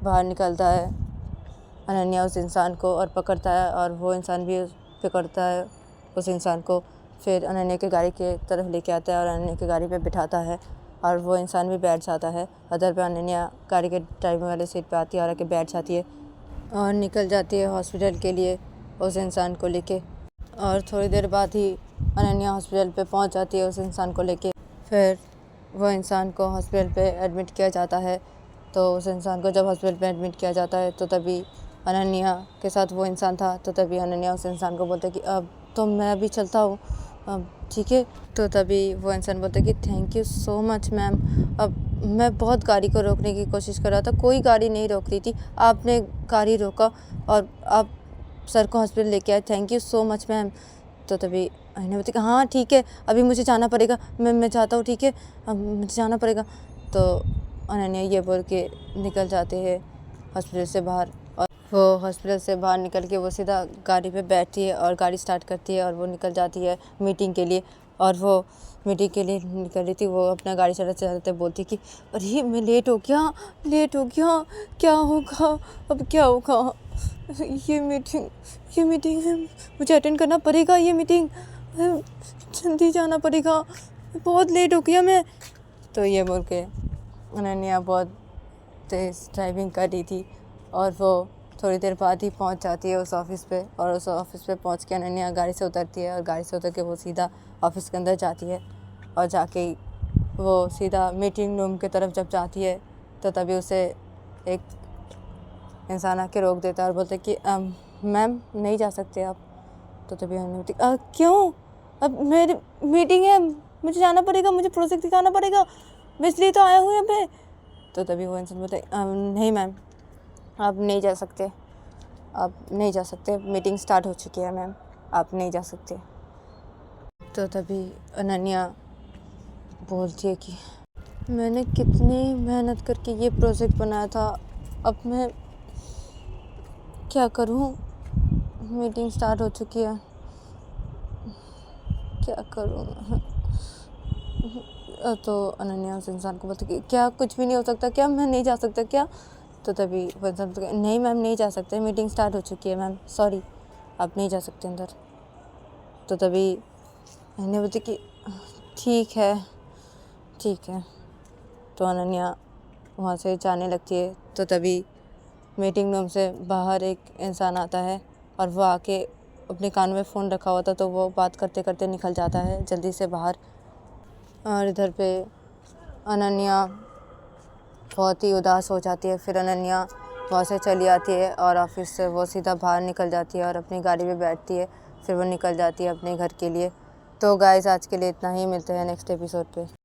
बाहर निकलता है। अनन्या उस इंसान को और पकड़ता है और वो इंसान भी पकड़ता है उस इंसान को। फिर अनन्या के गाड़ी के तरफ लेके आता है और अनन्या की गाड़ी पे बिठाता है और वो इंसान भी बैठ जाता है। उधर पे अनन्या गाड़ी के ड्राइविंग वाले सीट पे आती है और आके बैठ जाती है और निकल जाती है हॉस्पिटल के लिए उस इंसान को लेके। और थोड़ी देर बाद ही अनन्या हॉस्पिटल पे पहुंच जाती है उस इंसान को लेके। फिर वो इंसान को हॉस्पिटल पे एडमिट किया जाता है। तो उस इंसान को जब हॉस्पिटल पे एडमिट किया जाता है तो तभी अनन्या के साथ वो इंसान था। तो तभी अनन्या उस इंसान को बोलता है कि अब तो मैं अभी चलता हूँ, अब ठीक है। तो तभी वो इंसान बोलता है कि thank you so much ma'am, अब मैं बहुत गाड़ी को रोकने की कोशिश कर रहा था, कोई गाड़ी नहीं रोक रही थी, आपने गाड़ी रोका और आप सर को हॉस्पिटल लेके आए, thank you so much ma'am. तो तभी अनन्या बोलती है हाँ ठीक है अभी मुझे जाना पड़ेगा, मैं जाता हूँ, ठीक है अब मुझे जाना पड़ेगा। तो अनन्या ये बोल के निकल जाते हैं हॉस्पिटल से बाहर और वो हॉस्पिटल से बाहर निकल के वो सीधा गाड़ी पे बैठती है और गाड़ी स्टार्ट करती है और वो निकल जाती है मीटिंग के लिए। और वो मीटिंग के लिए निकल रही थी, वो अपना गाड़ी चलाते बोलती कि अरे मैं लेट हो गया, क्या होगा, अब क्या होगा। ये मीटिंग है, मुझे अटेंड करना पड़ेगा ये मीटिंग, जल्दी जाना पड़ेगा, बहुत लेट हो गया मैं। तो ये बोल के अनन्या बहुत तेज़ ड्राइविंग कर रही थी और वो थोड़ी देर बाद ही पहुंच जाती है उस ऑफ़िस पे। और उस ऑफ़िस पे पहुंच के अनन्या गाड़ी से उतरती है और गाड़ी से उतर के वो सीधा ऑफ़िस के अंदर जाती है। और जाके वो सीधा मीटिंग रूम की तरफ जब जाती है तो तभी उसे एक इंसान आके रोक देता है और बोलता है कि मैम नहीं जा सकते आप। तो तभी अनन्या क्यों, अब मेरी मीटिंग है, मुझे जाना पड़ेगा, मुझे प्रोजेक्ट दिखाना पड़ेगा, मैं इसलिए तो आया हूँ यहाँ पे। तो तभी वो इंसान बोलता है नहीं मैम आप नहीं जा सकते, आप नहीं जा सकते, मीटिंग स्टार्ट हो चुकी है मैम, आप नहीं जा सकते। तो तभी अनन्या बोलती है कि मैंने कितनी मेहनत करके ये प्रोजेक्ट बनाया था, अब मैं क्या करूँ, मीटिंग स्टार्ट हो चुकी है, क्या करूँ। तो अनन्या उस इंसान को बोलती कि क्या कुछ भी नहीं हो सकता क्या, मैं नहीं जा सकता क्या। तो तभी वो इंसान बोलता नहीं मैम नहीं जा सकते, मीटिंग स्टार्ट हो चुकी है मैम, सॉरी आप नहीं जा सकते अंदर। तो तभी अनन्या बोलती कि ठीक है ठीक है। तो अनन्या वहाँ से जाने लगती है। तो तभी मीटिंग रूम से बाहर एक इंसान आता है और वो आके अपने कान में फ़ोन रखा हुआ था तो वो बात करते करते निकल जाता है जल्दी से बाहर। और इधर पे अनन्या बहुत ही उदास हो जाती है। फिर अनन्या वहाँ से चली आती है और ऑफिस से वो सीधा बाहर निकल जाती है और अपनी गाड़ी में बैठती है। फिर वो निकल जाती है अपने घर के लिए। तो गाइस आज के लिए इतना ही, मिलते हैं नेक्स्ट एपिसोड पे।